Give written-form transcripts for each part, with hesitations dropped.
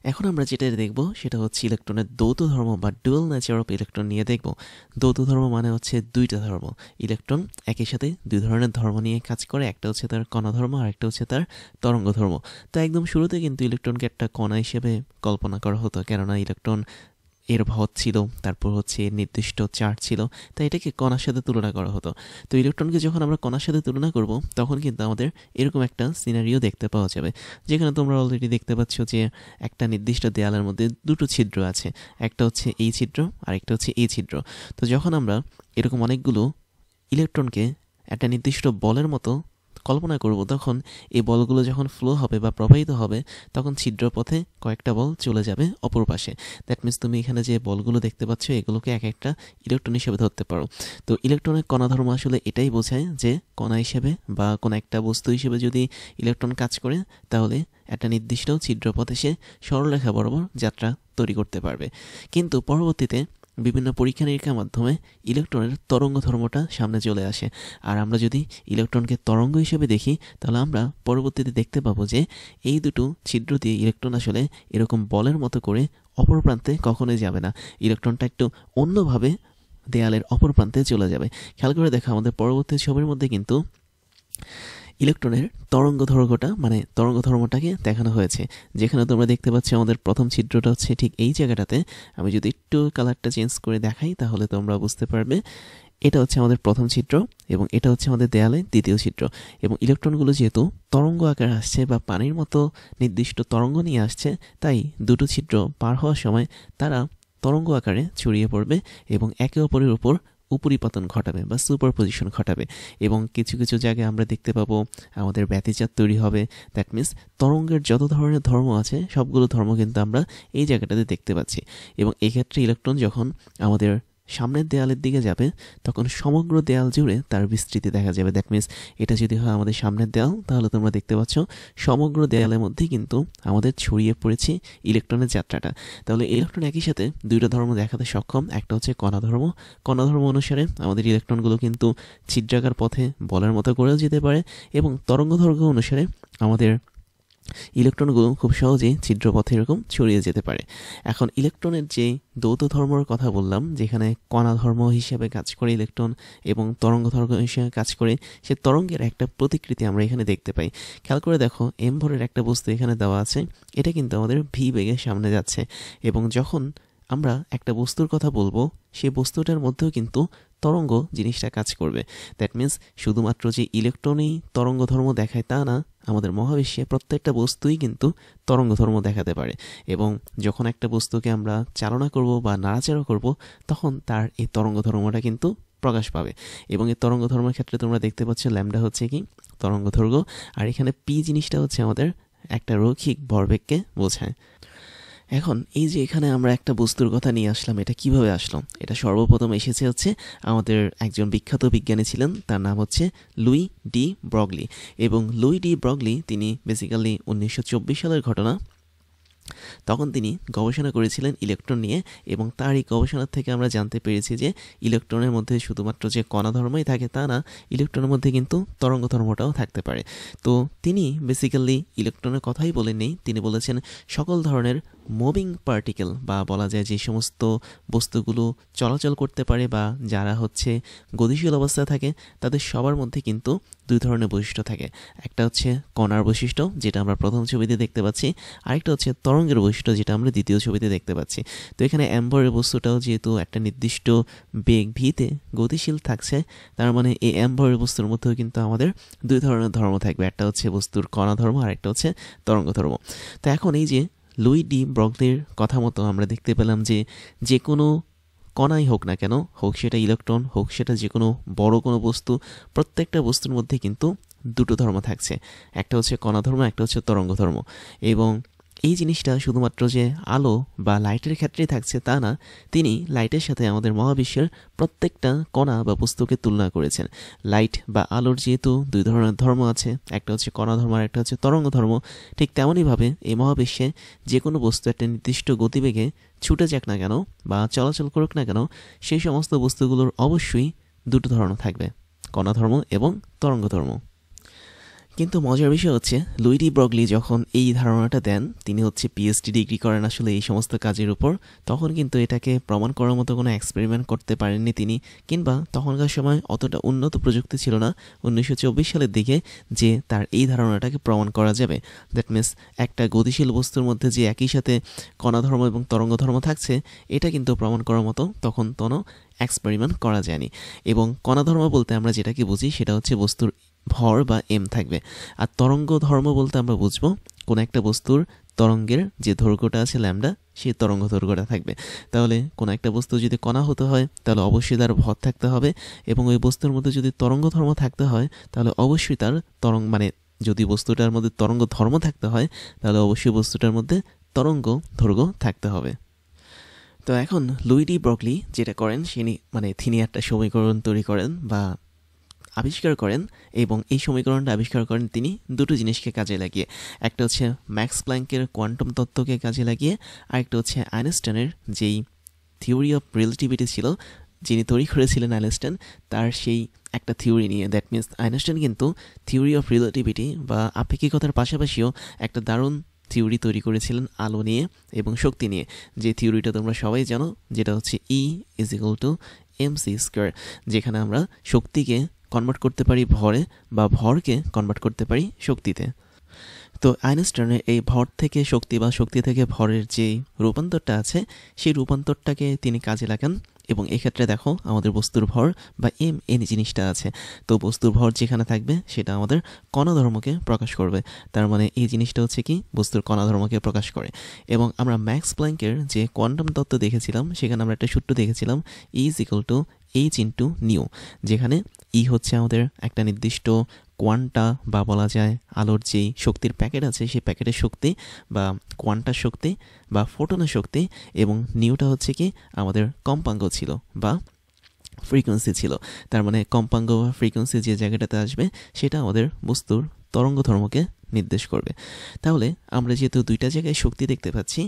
এখন আমরা যেটা দেখব সেটা হচ্ছে ইলেকট্রনের দ্বৈত ধর্ম বা ডুয়াল নেচার অফ ইলেকট্রন নিয়ে দেখব। দ্বৈত ধর্ম মানে হচ্ছে দুইটা ধর্ম। ইলেকট্রন একই সাথে দুই ধরনের ধর্ম নিয়ে কাজ করে, একটা হচ্ছে তার কণা ধর্ম আর একটা হচ্ছে তার তরঙ্গ ধর্ম। তো একদম শুরুতে কিন্তু ইলেকট্রনকে একটা কণা হিসেবে কল্পনা করা হতো, কেননা ইলেকট্রন এর ভর ছিল, তারপর হচ্ছে এর নির্দিষ্ট চার্জ ছিল, তাই এটাকে কণার সাথে তুলনা করা হতো। তো ইলেকট্রনকে যখন আমরা কণার সাথে তুলনা করব তখন কিন্তু আমাদের এরকম একটা সিনারিও দেখতে পাওয়া যাবে, যেখানে তোমরা অলরেডি দেখতে পাচ্ছ যে একটা নির্দিষ্ট দেয়ালের মধ্যে দুটো ছিদ্র আছে, একটা হচ্ছে এই ছিদ্র আর একটা হচ্ছে এই ছিদ্র। তো যখন আমরা এরকম অনেকগুলো ইলেকট্রনকে একটা নির্দিষ্ট বলের মতো কল্পনা করব, তখন এই বলগুলো যখন ফ্লো হবে বা প্রবাহিত হবে তখন ছিদ্রপথে কয়েকটা বল চলে যাবে অপর পাশে। দ্যাট মিনস তুমি এখানে যে বলগুলো দেখতে পাচ্ছ এগুলোকে এক একটা ইলেকট্রন হিসেবে ধরতে পারো। তো ইলেকট্রনের কণা ধর্ম আসলে এটাই বোঝায় যে কণা হিসেবে বা কোনো একটা বস্তু হিসেবে যদি ইলেকট্রন কাজ করে তাহলে একটা নির্দিষ্ট ছিদ্রপথে সে সরলরেখা বরাবর যাত্রা তৈরি করতে পারবে। কিন্তু পরবর্তীতে বিভিন্ন পরীক্ষা নিরীক্ষার মাধ্যমে ইলেকট্রনের তরঙ্গ ধর্মটা সামনে চলে আসে। আর আমরা যদি ইলেকট্রনকে তরঙ্গ হিসেবে দেখি তাহলে আমরা পরবর্তীতে দেখতে পাবো যে এই দুটো ছিদ্র দিয়ে ইলেকট্রন আসলে এরকম বলের মতো করে অপর প্রান্তে কখনোই যাবে না, ইলেকট্রনটা একটু অন্যভাবে দেয়ালের অপর প্রান্তে চলে যাবে। খেয়াল করে দেখো আমাদের পরবর্তী ছবির মধ্যে কিন্তু ইলেকট্রনের তরঙ্গ দৈর্ঘ্যটা মানে তরঙ্গ ধর্মটাকে দেখানো হয়েছে, যেখানে তোমরা দেখতে পাচ্ছ আমাদের প্রথম ছিদ্রটা হচ্ছে ঠিক এই জায়গাটাতে। আমি যদি একটু কালারটা চেঞ্জ করে দেখাই তাহলে তোমরা বুঝতে পারবে এটা হচ্ছে আমাদের প্রথম ছিদ্র এবং এটা হচ্ছে আমাদের দেয়ালে দ্বিতীয় ছিদ্র। এবং ইলেকট্রনগুলো যেহেতু তরঙ্গ আকারে আসছে বা পানির মতো নির্দিষ্ট তরঙ্গ নিয়ে আসছে, তাই দুটো ছিদ্র পার হওয়ার সময় তারা তরঙ্গ আকারে ছড়িয়ে পড়বে এবং একে অপরের উপর উপরিপতন ঘটাবে বা সুপারপজিশন ঘটাবে। এবং কিছু কিছু জায়গায় আমরা দেখতে পাবো আমাদের ব্যতিচাপ তৈরি হবে। দ্যাট মিনস তরঙ্গের যত ধরনের ধর্ম আছে সবগুলো ধর্ম কিন্তু আমরা এই জায়গাটাতে দেখতে পাচ্ছি। এবং এক্ষেত্রে ইলেকট্রন যখন আমাদের সামনের দেয়ালের দিকে যাবে তখন সমগ্র দেয়াল জুড়ে তার বিস্তৃতি দেখা যাবে। দ্যাট মিনস এটা যদি হয় আমাদের সামনের দেয়াল, তাহলে তোমরা দেখতে পাচ্ছ সমগ্র দেয়ালের মধ্যেই কিন্তু আমাদের ছড়িয়ে পড়েছে ইলেকট্রনের যাত্রাটা। তাহলে ইলেকট্রন একই সাথে দুইটা ধর্ম দেখাতে সক্ষম, একটা হচ্ছে কণা ধর্ম। কণা ধর্ম অনুসারে আমাদের ইলেকট্রনগুলো কিন্তু ছিদ্রাকার পথে বলের মতো করেও যেতে পারে, এবং তরঙ্গ দৈর্ঘ্য অনুসারে আমাদের ইলেকট্রনগুলো খুব সহজেই ছিদ্রপথে এরকম ছড়িয়ে যেতে পারে। এখন ইলেকট্রনের যে দ্বৈত ধর্মের কথা বললাম, যেখানে কণা ধর্ম হিসেবে কাজ করে ইলেকট্রন এবং তরঙ্গ ধর্ম হিসেবে কাজ করে, সে তরঙ্গের একটা প্রতিকৃতি আমরা এখানে দেখতে পাই। খেয়াল করে দেখো এম ভরের একটা বস্তু এখানে দেওয়া আছে, এটা কিন্তু আমাদের ভি বেগে সামনে যাচ্ছে। এবং যখন আমরা একটা বস্তুর কথা বলবো সেই বস্তুটার মধ্যেও কিন্তু তরঙ্গ জিনিসটা কাজ করবে। দ্যাট মিনস শুধুমাত্র যে ইলেকট্রনই তরঙ্গ ধর্ম দেখায় তা না, আমাদের মহাবিশ্বে প্রত্যেকটা বস্তুই কিন্তু তরঙ্গ ধর্ম দেখাতে পারে। এবং যখন একটা বস্তুকে আমরা চালনা করব বা নাড়াচাড়া করব তখন তার এই তরঙ্গ ধর্মটা কিন্তু প্রকাশ পাবে। এবং এই তরঙ্গ ধর্মের ক্ষেত্রে তোমরা দেখতে পাচ্ছ ল্যামডা হচ্ছে কি তরঙ্গ দৈর্ঘ্য, আর এখানে পি জিনিসটা হচ্ছে আমাদের একটা রৈখিক ভরবেগকে বোঝায়। এখন এই যে এখানে আমরা একটা বস্তুর কথা নিয়ে আসলাম, এটা কিভাবে আসলো? এটা সর্বপ্রথম এসেছে হচ্ছে আমাদের একজন বিখ্যাত বিজ্ঞানী ছিলেন, তার নাম হচ্ছে লুই ডি ব্রগলি। এবং লুই ডি ব্রগলি তিনি বেসিক্যালি 1924 সালের ঘটনা, তখন তিনি গবেষণা করেছিলেন ইলেকট্রন নিয়ে। এবং তার এই গবেষণার থেকে আমরা জানতে পেরেছি যে ইলেকট্রনের মধ্যে শুধুমাত্র যে কণা ধর্মই থাকে তা না, ইলেকট্রনের মধ্যে কিন্তু তরঙ্গ ধর্মটাও থাকতে পারে। তো তিনি বেসিক্যালি ইলেকট্রনের কথাই বলেননি, তিনি বলেছেন সকল ধরনের মুভিং পার্টিকেল বা বলা যায় যে সমস্ত বস্তুগুলো চলাচল করতে পারে বা যারা হচ্ছে গতিশীল অবস্থায় থাকে তাদের সবার মধ্যে কিন্তু দুই ধরনের বৈশিষ্ট্য থাকে। একটা হচ্ছে কণার বৈশিষ্ট্য যেটা আমরা প্রথম ছবিতে দেখতে পাচ্ছি, আরেকটা হচ্ছে তরঙ্গের বৈশিষ্ট্য যেটা আমরা দ্বিতীয় ছবিতে দেখতে পাচ্ছি। তো এখানে অ্যাম্বরের বস্তুটাও যেহেতু একটা নির্দিষ্ট বেগ ভিতে গতিশীল থাকছে, তার মানে এই অ্যাম্বরের বস্তুর মধ্যেও কিন্তু আমাদের দুই ধরনের ধর্ম থাকবে, একটা হচ্ছে বস্তুর কণা ধর্ম আর একটা হচ্ছে তরঙ্গ ধর্ম। তো এখন এই যে লুই ডি ব্রগলির কথা মতো আমরা দেখতে পেলাম যে যে কোনো কণাই হোক না কেন, হোক সেটা ইলেকট্রন, হোক সেটা যে কোনো বড় কোনো বস্তু, প্রত্যেকটা বস্তুর মধ্যে কিন্তু দুটো ধর্ম থাকছে, একটা হচ্ছে কণা ধর্ম, একটা হচ্ছে তরঙ্গ ধর্ম। এবং এই জিনিসটা শুধুমাত্র যে আলো বা লাইটের ক্ষেত্রেই থাকছে তা না, তিনি লাইটের সাথে আমাদের মহাবিশ্বের প্রত্যেকটা কণা বা বস্তুকে তুলনা করেছেন। লাইট বা আলোর যেহেতু দুই ধরনের ধর্ম আছে, একটা হচ্ছে কণা ধর্ম আর একটা হচ্ছে তরঙ্গ ধর্ম, ঠিক তেমনইভাবে এই মহাবিশ্বে যে কোনো বস্তু একটা নির্দিষ্ট গতিবেগে ছুটে যাক না কেন বা চলাচল করুক না কেন, সেই সমস্ত বস্তুগুলোর অবশ্যই দুটো ধর্ম থাকবে, কণা ধর্ম এবং তরঙ্গ ধর্ম। কিন্তু মজার বিষয় হচ্ছে লুই ডি ব্রগলি যখন এই ধারণাটা দেন, তিনি হচ্ছে পিএইচডি ডিগ্রি করেন আসলে এই সমস্ত কাজের উপর, তখন কিন্তু এটাকে প্রমাণ করার মতো কোনো এক্সপেরিমেন্ট করতে পারেননি তিনি, কিংবা তখনকার সময় অতটা উন্নত প্রযুক্তি ছিল না 1924 সালের দিকে যে তার এই ধারণাটাকে প্রমাণ করা যাবে। দ্যাট মিনস একটা গতিশীল বস্তুর মধ্যে যে একই সাথে কণাধর্ম এবং তরঙ্গধর্ম থাকছে, এটা কিন্তু প্রমাণ করার মতো তখন কোনো এক্সপেরিমেন্ট করা যায়নি। এবং কণাধর্ম বলতে আমরা যেটাকে বুঝি সেটা হচ্ছে বস্তুর ভর বা এম থাকবে, আর তরঙ্গ ধর্ম বলতে আমরা বুঝবো কোনো একটা বস্তুর তরঙ্গের যে দৈর্ঘ্যটা আছে ল্যামডা, সেই তরঙ্গ দৈর্ঘ্যটা থাকবে। তাহলে কোনো একটা বস্তু যদি কণা হতে হয় তাহলে অবশ্যই তার ভর থাকতে হবে, এবং ওই বস্তুর মধ্যে যদি তরঙ্গ ধর্ম থাকতে হয় তাহলে অবশ্যই তার যদি বস্তুটার মধ্যে তরঙ্গ ধর্ম থাকতে হয় তাহলে অবশ্যই বস্তুটার মধ্যে তরঙ্গ দৈর্ঘ্য থাকতে হবে। তো এখন লুই ডি ব্রগলি যেটা করেন তিনি একটা সমীকরণ তৈরি করেন বা আবিষ্কার করেন, এবং এই সমীকরণটা আবিষ্কার করেন তিনি দুটো জিনিসকে কাজে লাগিয়ে। একটা হচ্ছে ম্যাক্স প্ল্যাঙ্কের কোয়ান্টাম তত্ত্বকে কাজে লাগিয়ে, আরেকটা হচ্ছে আইনস্টাইনের যেই থিওরি অফ রিলেটিভিটি ছিল, যিনি তৈরি করেছিলেন আইনস্টাইন, তার সেই একটা থিওরি নিয়ে। দ্যাট মিনস আইনস্টাইন কিন্তু থিওরি অফ রিলেটিভিটি বা আপেক্ষিকতার পাশাপাশিও একটা দারুণ থিওরি তৈরি করেছিলেন আলো নিয়ে এবং শক্তি নিয়ে, যে থিওরিটা তোমরা সবাই জানো, যেটা হচ্ছে E=mc², যেখানে আমরা শক্তিকে কনভার্ট করতে পারি ভরে বা ভরকে কনভার্ট করতে পারি শক্তিতে। তো আইনস্টাইনের এই ভর থেকে শক্তি বা শক্তি থেকে ভরের যে রূপান্তরটা আছে, সেই রূপান্তরটাকে তিনি কাজে লাগান, এবং এক্ষেত্রে দেখো আমাদের বস্তুর ভর বা এম জিনিসটা আছে। তো বস্তুর ভর যেখানে থাকবে সেটা আমাদের কণাধর্মকে প্রকাশ করবে। তার মানে এই জিনিসটা হচ্ছে কি বস্তুর কণাধর্মকে প্রকাশ করে। এবং আমরা ম্যাক্স প্ল্যাঙ্কের যে কোয়ান্টাম তত্ত্ব দেখেছিলাম, সেখানে আমরা একটা সূত্র দেখেছিলাম E=h/নিউ, যেখানে ই হচ্ছে আমাদের একটা নির্দিষ্ট কোয়ান্টা বা বলা যায় আলোর যেই শক্তির প্যাকেট আছে সেই প্যাকেটের শক্তি বা কোয়ান্টার শক্তি বা ফোটনের শক্তি, এবং নিউটা হচ্ছে কি আমাদের কম্পাঙ্ক ছিল বা ফ্রিকোয়েন্সি ছিল। তার মানে কম্পাঙ্ক বা ফ্রিকোয়েন্সি যে জায়গাটাতে আসবে সেটা আমাদের বস্তুর তরঙ্গ ধর্মকে নির্দেশ করবে। তাহলে আমরা যেহেতু দুইটা জায়গায় শক্তি দেখতে পাচ্ছি,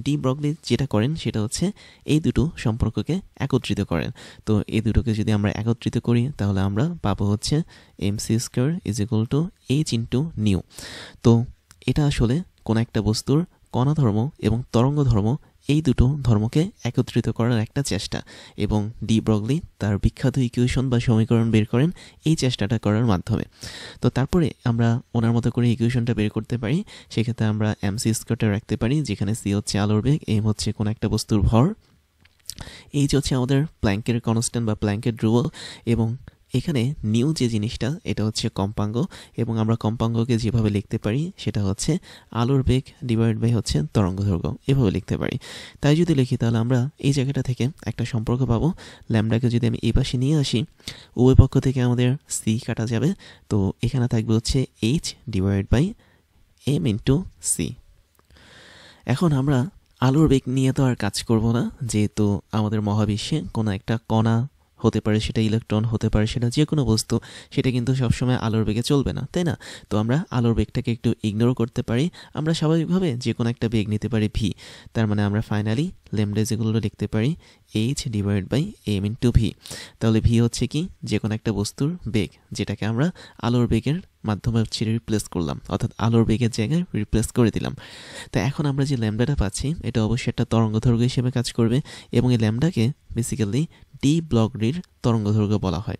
ডি ব্রগলি যেটা করেন সেটা হচ্ছে এই দুটো সম্পর্ককে একত্রিত করেন। তো এই দুটোকে যদি আমরা একত্রিত করি তাহলে আমরা পাবো হচ্ছে mc²=h/নিউ। তো এটা আসলে কোনো একটা বস্তুর কণাধর্ম এবং তরঙ্গ ধর্ম, এই দুটো ধর্মকে একত্রিত করার একটা চেষ্টা, এবং ডি ব্রগলি তার বিখ্যাত ইকুয়েশন বা সমীকরণ বের করেন এই চেষ্টাটা করার মাধ্যমে। তো তারপরে আমরা ওনার মতো করে ইকুয়েশনটা বের করতে পারি। সেক্ষেত্রে আমরা mc² রাখতে পারি, যেখানে সি হচ্ছে আলোর বেগ, এম হচ্ছে কোনো একটা বস্তুর ভর, এইচ হচ্ছে আমাদের প্ল্যাঙ্কের কনস্ট্যান্ট বা প্ল্যাঙ্কের ধ্রুবক, এবং এখানে নিউ যে জিনিসটা এটা হচ্ছে কম্পাঙ্ক, এবং আমরা কম্পাঙ্ককে যেভাবে লিখতে পারি সেটা হচ্ছে আলোর বেগ ডিভাইড বাই হচ্ছে তরঙ্গদৈর্ঘ্য, এভাবে লিখতে পারি। তাই যদি লিখি তাহলে আমরা এই জায়গাটা থেকে একটা সম্পর্ক পাবো। ল্যামডাকে যদি আমি এই পাশে নিয়ে আসি, উভয় পক্ষ থেকে আমাদের সি কাটা যাবে, তো এখানে থাকবে হচ্ছে h/m/c। এখন আমরা আলোর বেগ নিয়ে তো আর কাজ করব না, যেহেতু আমাদের মহাবিশ্বে কোনো একটা কণা হতে পারে, সেটা ইলেকট্রন হতে পারে, সেটা যে কোনো বস্তু, সেটা কিন্তু সবসময় আলোর বেগে চলবে না, তাই না? তো আমরা আলোর বেগটাকে একটু ইগনোর করতে পারি, আমরা স্বাভাবিকভাবে যে কোনো একটা বেগ নিতে পারি ভি। তার মানে আমরা ফাইনালি ল্যামডা যেগুলো লিখতে পারি h/m/v। তাহলে ভি হচ্ছে কি যে কোনো একটা বস্তুর বেগ, যেটাকে আমরা আলোর বেগের মাধ্যমে হচ্ছে রিপ্লেস করলাম, অর্থাৎ আলোর বেগের জায়গায় রিপ্লেস করে দিলাম। তো এখন আমরা যে ল্যামডাটা পাচ্ছি এটা অবশ্যই একটা তরঙ্গদৈর্ঘ্য হিসেবে কাজ করবে, এবং এই ল্যামডাকে বেসিক্যালি ডি ব্রগলির তরঙ্গদৈর্ঘ্য বলা হয়।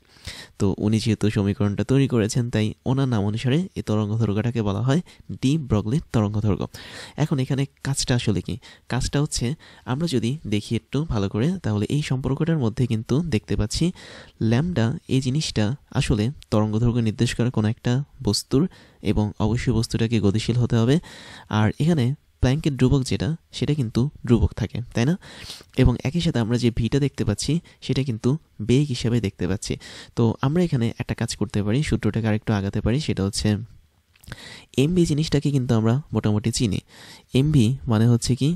তো উনি যেহেতু সমীকরণটা তৈরি করেছেন, তাই ওনার নাম অনুসারে এই তরঙ্গদৈর্ঘ্যটাকে বলা হয় ডি ব্রগলির তরঙ্গদৈর্ঘ্য। এখন এখানে কাজটা আসলে কি? কাজটা হচ্ছে আমরা যদি দেখি একটু ভালো করে, তাহলে এই সম্পর্কটার মধ্যে কিন্তু দেখতে পাচ্ছি ল্যামডা এই জিনিসটা আসলে তরঙ্গদৈর্ঘ্য নির্দেশ করে কোনো একটা বস্তুর, এবং অবশ্যই বস্তুটাকে গতিশীল হতে হবে। আর এখানে প্ল্যাঙ্কের ধ্রুবক যেটা, সেটা কিন্তু ধ্রুবক থাকে, তাই না? এবং একই সাথে আমরা যে ভিটা দেখতে পাচ্ছি সেটা কিন্তু বেগ হিসাবে দেখতে পাচ্ছি। তো আমরা এখানে একটা কাজ করতে পারি, সূত্রটাকে আরেকটু আগাতে পারি, সেটা হচ্ছে এমভি জিনিসটাকে কিন্তু আমরা মোটামুটি চিনি। এমভি মানে হচ্ছে কি?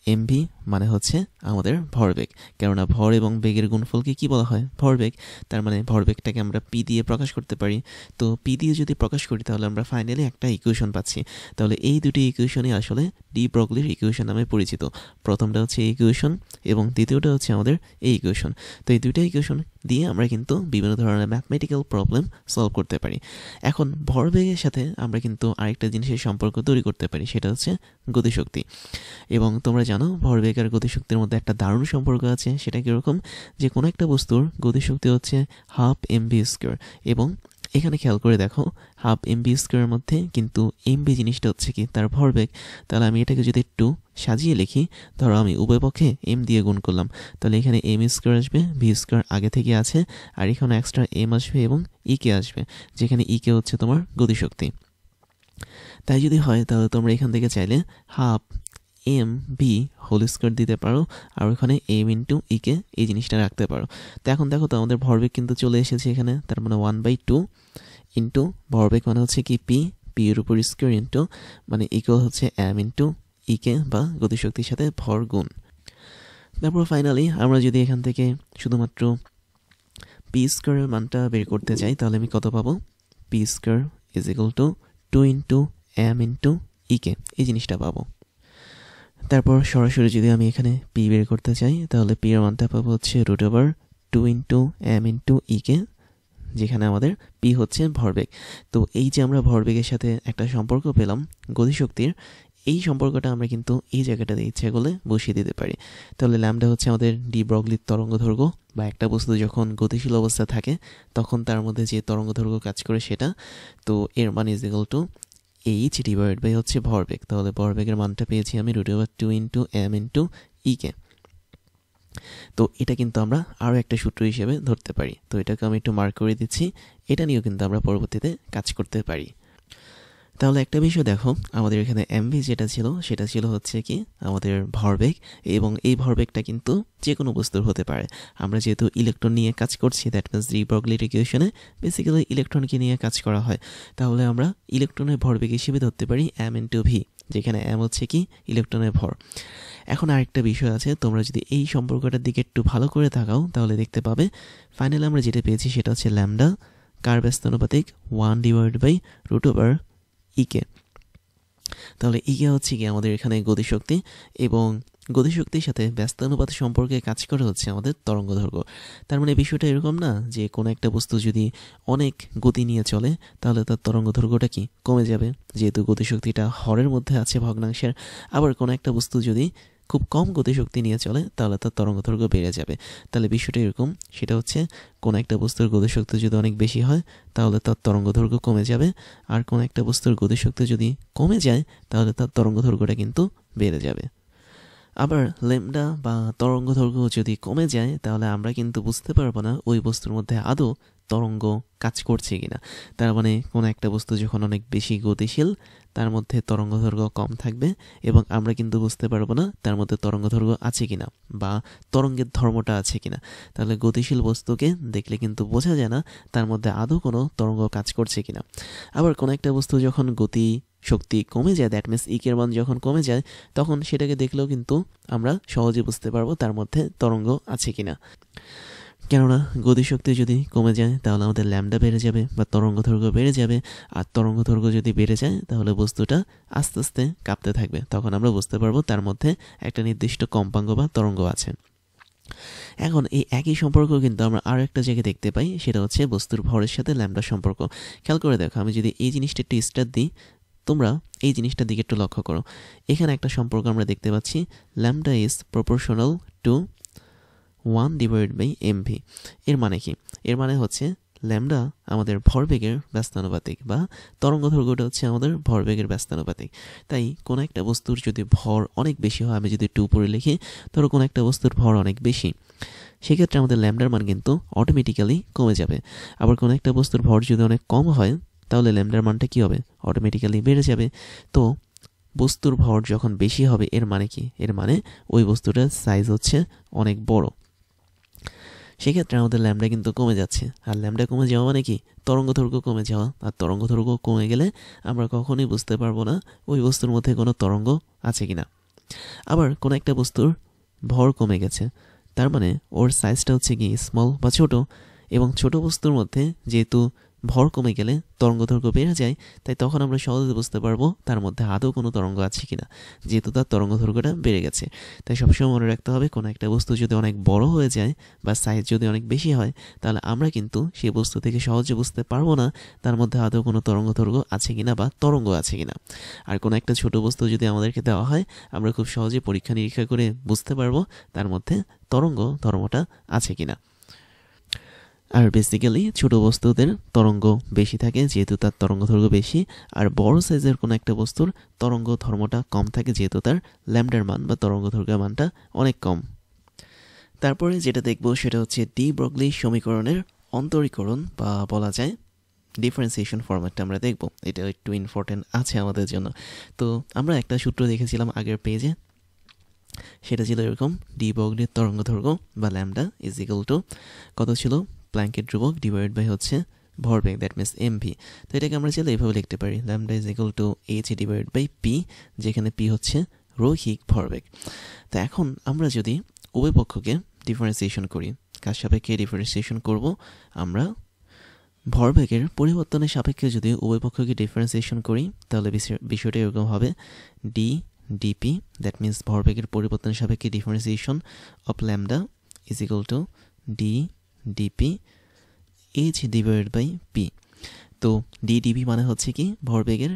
এমভি মানে হচ্ছে আমাদের ভরবেগ, কেননা ভর এবং বেগের গুণফলকে কি বলা হয়? ভরবেগ। তার মানে ভরবেগটাকে আমরা পি দিয়ে প্রকাশ করতে পারি। তো পি দিয়ে যদি প্রকাশ করি তাহলে আমরা ফাইনালি একটা ইকুয়েশন পাচ্ছি। তাহলে এই দুটি ইকুয়েশনই আসলে ডি ব্রগলির ইকুয়েশন নামে পরিচিত। প্রথমটা হচ্ছে এই ইকুয়েশন এবং দ্বিতীয়টা হচ্ছে আমাদের এই ইকুয়েশন। তো এই দুইটা ইকুয়েশন দিয়ে আমরা কিন্তু বিভিন্ন ধরনের ম্যাথমেটিক্যাল প্রবলেম সলভ করতে পারি। এখন ভরবেগের সাথে আমরা কিন্তু আরেকটা জিনিসের সম্পর্ক তৈরি করতে পারি, সেটা হচ্ছে গতিশক্তি। এবং তোমরা জানো ভরবেগ আর গতিশক্তির মধ্যে একটা দারুণ সম্পর্ক আছে। সেটা কীরকম? যে কোনো একটা বস্তুর গতিশক্তি হচ্ছে হাফ এমভি স্কোয়ার। এবং এখানে খেয়াল করে দেখো, হাফ এমভি স্কোয়ারের মধ্যে কিন্তু এমভি জিনিসটা হচ্ছে কি তার ভরবেগ। তাহলে আমি এটাকে যদি একটু সাজিয়ে লিখি, ধরো আমি উভয় পক্ষে এম দিয়ে গুণ করলাম, তাহলে এখানে এম স্কোয়ার আসবে, ভি স্কোয়ার আগে থেকে আছে, আর এখানে এক্সট্রা এম আসবে এবং ইকে আসবে, যেখানে ইকে হচ্ছে তোমার গতিশক্তি। তাই যদি হয় তাহলে তোমরা এখান থেকে চাইলে half M V whole square দিতে পারো, আর ওখানে এম ইন্টু ইকে এই জিনিসটা রাখতে পারো। তো এখন দেখো তো আমাদের ভরবেগ কিন্তু চলে এসেছে এখানে, তার মানে 1/2 ইন্টু ভরবেগ মানে হচ্ছে কি পি, পি এর উপর স্কোয়ার ইন্টু মানে ইকুয়াল হচ্ছে এম ইন্টু ইকে বা গতিশক্তির সাথে ভর গুণ। তারপর ফাইনালি আমরা যদি এখান থেকে শুধুমাত্র পি স্কোয়ারের মানটা বের করতে চাই তাহলে আমি কত পাবো? P square is equal to 2 into M into E K এই জিনিসটা পাবো। তারপর সরাসরি যদি আমি এখানে পি বের করতে চাই তাহলে পি এর মানটা পাবো হচ্ছে √2 ইন্টু এম ইন্টু ইকে, যেখানে আমাদের পি হচ্ছে ভরবেগ। তো এই যে আমরা ভরবেগের সাথে একটা সম্পর্ক পেলাম গতিশক্তির, এই সম্পর্কটা আমরা কিন্তু এই জায়গাটাতে ইচ্ছা করলে বসিয়ে দিতে পারি। তাহলে ল্যামডা হচ্ছে আমাদের ডি ব্রগলির তরঙ্গদৈর্ঘ্য, বা একটা বস্তু যখন গতিশীল অবস্থা থাকে তখন তার মধ্যে যে তরঙ্গদৈর্ঘ্য কাজ করে সেটা। তো এর মান is equal to H divide by হচ্ছে ভরবেগ। তাহলে ভরবেগের মানটা পেয়েছি আমি √2 ইন্টু এম ইন্টু ইকে। তো এটা কিন্তু আমরা আরও একটা সূত্র হিসেবে ধরতে পারি। তো এটাকে আমি একটু মার্ক করে দিচ্ছি, এটা নিয়েও কিন্তু আমরা পরবর্তীতে কাজ করতে পারি। তাহলে একটা বিষয় দেখো, আমাদের এখানে এমভি যেটা ছিল সেটা ছিল হচ্ছে কি আমাদের ভরবেগ, এবং এই ভরবেগটা কিন্তু যে কোনো বস্তুর হতে পারে। আমরা যেহেতু ইলেকট্রন নিয়ে কাজ করছি, দ্যাট মিনস ডি ব্রগলির ইকুয়েশনে বেসিক্যালি ইলেকট্রনকে নিয়ে কাজ করা হয়। তাহলে আমরা ইলেকট্রনের ভরবেগ হিসেবে ধরতে পারি এম ইন্টু ভি, যেখানে এম হচ্ছে কি ইলেকট্রনের ভর। এখন আরেকটা বিষয় আছে, তোমরা যদি এই সম্পর্কটার দিকে একটু ভালো করে তাকাও তাহলে দেখতে পাবে ফাইনালি আমরা যেটা পেয়েছি সেটা হচ্ছে ল্যামডা কার ব্যস্তানুপাতিক 1/√ওভার ইকে। তাহলে ইকে হচ্ছে কি আমাদের এখানে গতিশক্তি, এবং গতিশক্তির সাথে ব্যস্তানুপাত সম্পর্কে কাজ করে হচ্ছে আমাদের তরঙ্গদৈর্ঘ্য। তার মানে বিষয়টা এরকম না যে কোনো একটা বস্তু যদি অনেক গতি নিয়ে চলে তাহলে তার তরঙ্গদৈর্ঘ্যটা কি কমে যাবে, যেহেতু গতিশক্তিটা হরের মধ্যে আছে ভগ্নাংশের। আবার কোনো একটা বস্তু যদি খুব কম গতিশক্তি নিয়ে চলে তাহলে তার তরঙ্গদৈর্ঘ্য বেড়ে যাবে। তাহলে বিষয়টা এরকম, সেটা হচ্ছে কোনো একটা বস্তুর গতিশক্তি যদি অনেক বেশি হয় তাহলে তার তরঙ্গদৈর্ঘ্য কমে যাবে, আর কোনো একটা বস্তুর গতিশক্তি যদি কমে যায় তাহলে তার তরঙ্গদৈর্ঘ্যটা কিন্তু বেড়ে যাবে। আবার ল্যামডা বা তরঙ্গদৈর্ঘ্য যদি কমে যায় তাহলে আমরা কিন্তু বুঝতে পারবো না ওই বস্তুর মধ্যে আদৌ তরঙ্গ কাজ করছে কিনা। তার মানে কোনো একটা বস্তু যখন অনেক বেশি গতিশীল তার মধ্যে তরঙ্গদৈর্ঘ্য কম থাকবে, এবং আমরা কিন্তু বুঝতে পারবো না তার মধ্যে তরঙ্গদৈর্ঘ্য আছে কিনা বা তরঙ্গের ধর্মটা আছে কিনা। তাহলে গতিশীল বস্তুকে দেখলে কিন্তু বোঝা যায় না তার মধ্যে আদৌ কোনো তরঙ্গ কাজ করছে কিনা। আবার কোনো একটা বস্তু যখন গতি শক্তি কমে যায়, দ্যাট মিনস ইকের মান যখন কমে যায়, তখন সেটাকে দেখলেও কিন্তু আমরা সহজে বুঝতে পারবো তার মধ্যে তরঙ্গ আছে কিনা। কেননা গতিশক্তি যদি কমে যায় তাহলে আমাদের ল্যামডা বেড়ে যাবে বা তরঙ্গদৈর্ঘ্য বেড়ে যাবে, আর তরঙ্গদৈর্ঘ্য যদি বেড়ে যায় তাহলে বস্তুটা আস্তে আস্তে কাঁপতে থাকবে, তখন আমরা বুঝতে পারবো তার মধ্যে একটা নির্দিষ্ট কম্পাঙ্ক বা তরঙ্গ আছে। এখন এই একই সম্পর্ক কিন্তু আমরা আরও একটা জায়গায় দেখতে পাই, সেটা হচ্ছে বস্তুর ভরের সাথে ল্যামডার সম্পর্ক। খেয়াল করে দেখো, আমি যদি এই জিনিসটা একটু স্টার দিই, তোমরা এই জিনিসটার দিকে একটু লক্ষ্য করো। এখানে একটা সম্পর্ক আমরা দেখতে পাচ্ছি, lambda is proportional to 1/mv। এর মানে কি? এর মানে হচ্ছে ল্যামডা আমাদের ভরবেগের ব্যস্তানুপাতিক, বা তরঙ্গদৈর্ঘ্যটা হচ্ছে আমাদের ভরবেগের ব্যস্তানুপাতিক। তাই কোনো একটা বস্তুর যদি ভর অনেক বেশি হয়, আমি যদি 2 পরে লিখি, ধরো কোনো একটা বস্তুর ভর অনেক বেশি, সেক্ষেত্রে আমাদের ল্যামডার মান কিন্তু অটোমেটিক্যালি কমে যাবে। আবার কোনো একটা বস্তুর ভর যদি অনেক কম হয় তাহলে ল্যামডার মানটা কী হবে? অটোমেটিক্যালি বেড়ে যাবে। তো বস্তুর ভর যখন বেশি হবে এর মানে কি? এর মানে ওই বস্তুটার সাইজ হচ্ছে অনেক বড়, সেক্ষেত্রে আমাদের ল্যামডা কিন্তু কমে যাচ্ছে। আর ল্যামডা কমে যাওয়া মানে কি? তরঙ্গদৈর্ঘ্য কমে যাওয়া। আর তরঙ্গদৈর্ঘ্য কমে গেলে আমরা কখনোই বুঝতে পারবো না ওই বস্তুর মধ্যে কোনো তরঙ্গ আছে কিনা। আবার কোনো একটা বস্তুর ভর কমে গেছে, তার মানে ওর সাইজটা হচ্ছে কি স্মল বা ছোট, এবং ছোট বস্তুর মধ্যে যেহেতু ভর কমে গেলে তরঙ্গদৈর্ঘ্য বেড়ে যায়, তাই তখন আমরা সহজে বুঝতে পারবো তার মধ্যে আদৌ কোনো তরঙ্গ আছে কিনা, যেহেতু তার তরঙ্গদৈর্ঘ্যটা বেড়ে গেছে। তাই সবসময় মনে রাখতে হবে কোনো একটা বস্তু যদি অনেক বড় হয়ে যায় বা সাইজ যদি অনেক বেশি হয়, তাহলে আমরা কিন্তু সেই বস্তু থেকে সহজে বুঝতে পারবো না তার মধ্যে আদৌ কোনো তরঙ্গদৈর্ঘ্য আছে কিনা বা তরঙ্গ আছে কিনা। আর কোনো একটা ছোট বস্তু যদি আমাদেরকে দেওয়া হয়, আমরা খুব সহজে পরীক্ষা নিরীক্ষা করে বুঝতে পারবো তার মধ্যে তরঙ্গ ধর্মটা আছে কিনা। আর বেসিক্যালি ছোট বস্তুদের তরঙ্গ বেশি থাকে যেহেতু তার তরঙ্গদৈর্ঘ্য বেশি, আর বড় সাইজের কোনো একটা বস্তুর তরঙ্গ ধর্মটা কম থাকে যেহেতু তার ল্যামডার মান বা তরঙ্গদৈর্ঘ্যের মানটা অনেক কম। তারপরে যেটা দেখব সেটা হচ্ছে ডি ব্রগলি সমীকরণের অন্তরীকরণ বা বলা যায় ডিফারেন্সিয়েশন ফরম্যাটটা আমরা দেখব। এটা একটু ইম্পর্টেন্ট আছে আমাদের জন্য। তো আমরা একটা সূত্র দেখেছিলাম আগের পেজে, সেটা ছিল এরকম, ডি ব্রগলির তরঙ্গদৈর্ঘ্য বা ল্যামডা ইজ ইকুয়াল টু কত ছিল, প্ল্যাঙ্কের ধ্রুবক ডিভাইড বাই হচ্ছে ভরবেগ, দ্যাট মিনস এমভি। তো এটাকে আমরা চাইলে এইভাবে লিখতে পারি, lambda is equal to H divide by P, যেখানে পি হচ্ছে রৈখিক ভরবেগ। তো এখন আমরা যদি উভয় পক্ষকে ডিফারেন্সিয়েশন করি, কার সাপেক্ষে ডিফারেন্সিয়েশন করব, আমরা ভরবেগের পরিবর্তনের সাপেক্ষে যদি উভয় পক্ষকে ডিফারেন্সিয়েশন করি, তাহলে বিষয়টা এরকম হবে, ডি ডিপি, দ্যাট মিনস ভরবেগের পরিবর্তনের সাপেক্ষে differentiation of lambda is equal to D DP H divide by P. তো ডি ডিপি মানে হচ্ছে কি ভরবেগের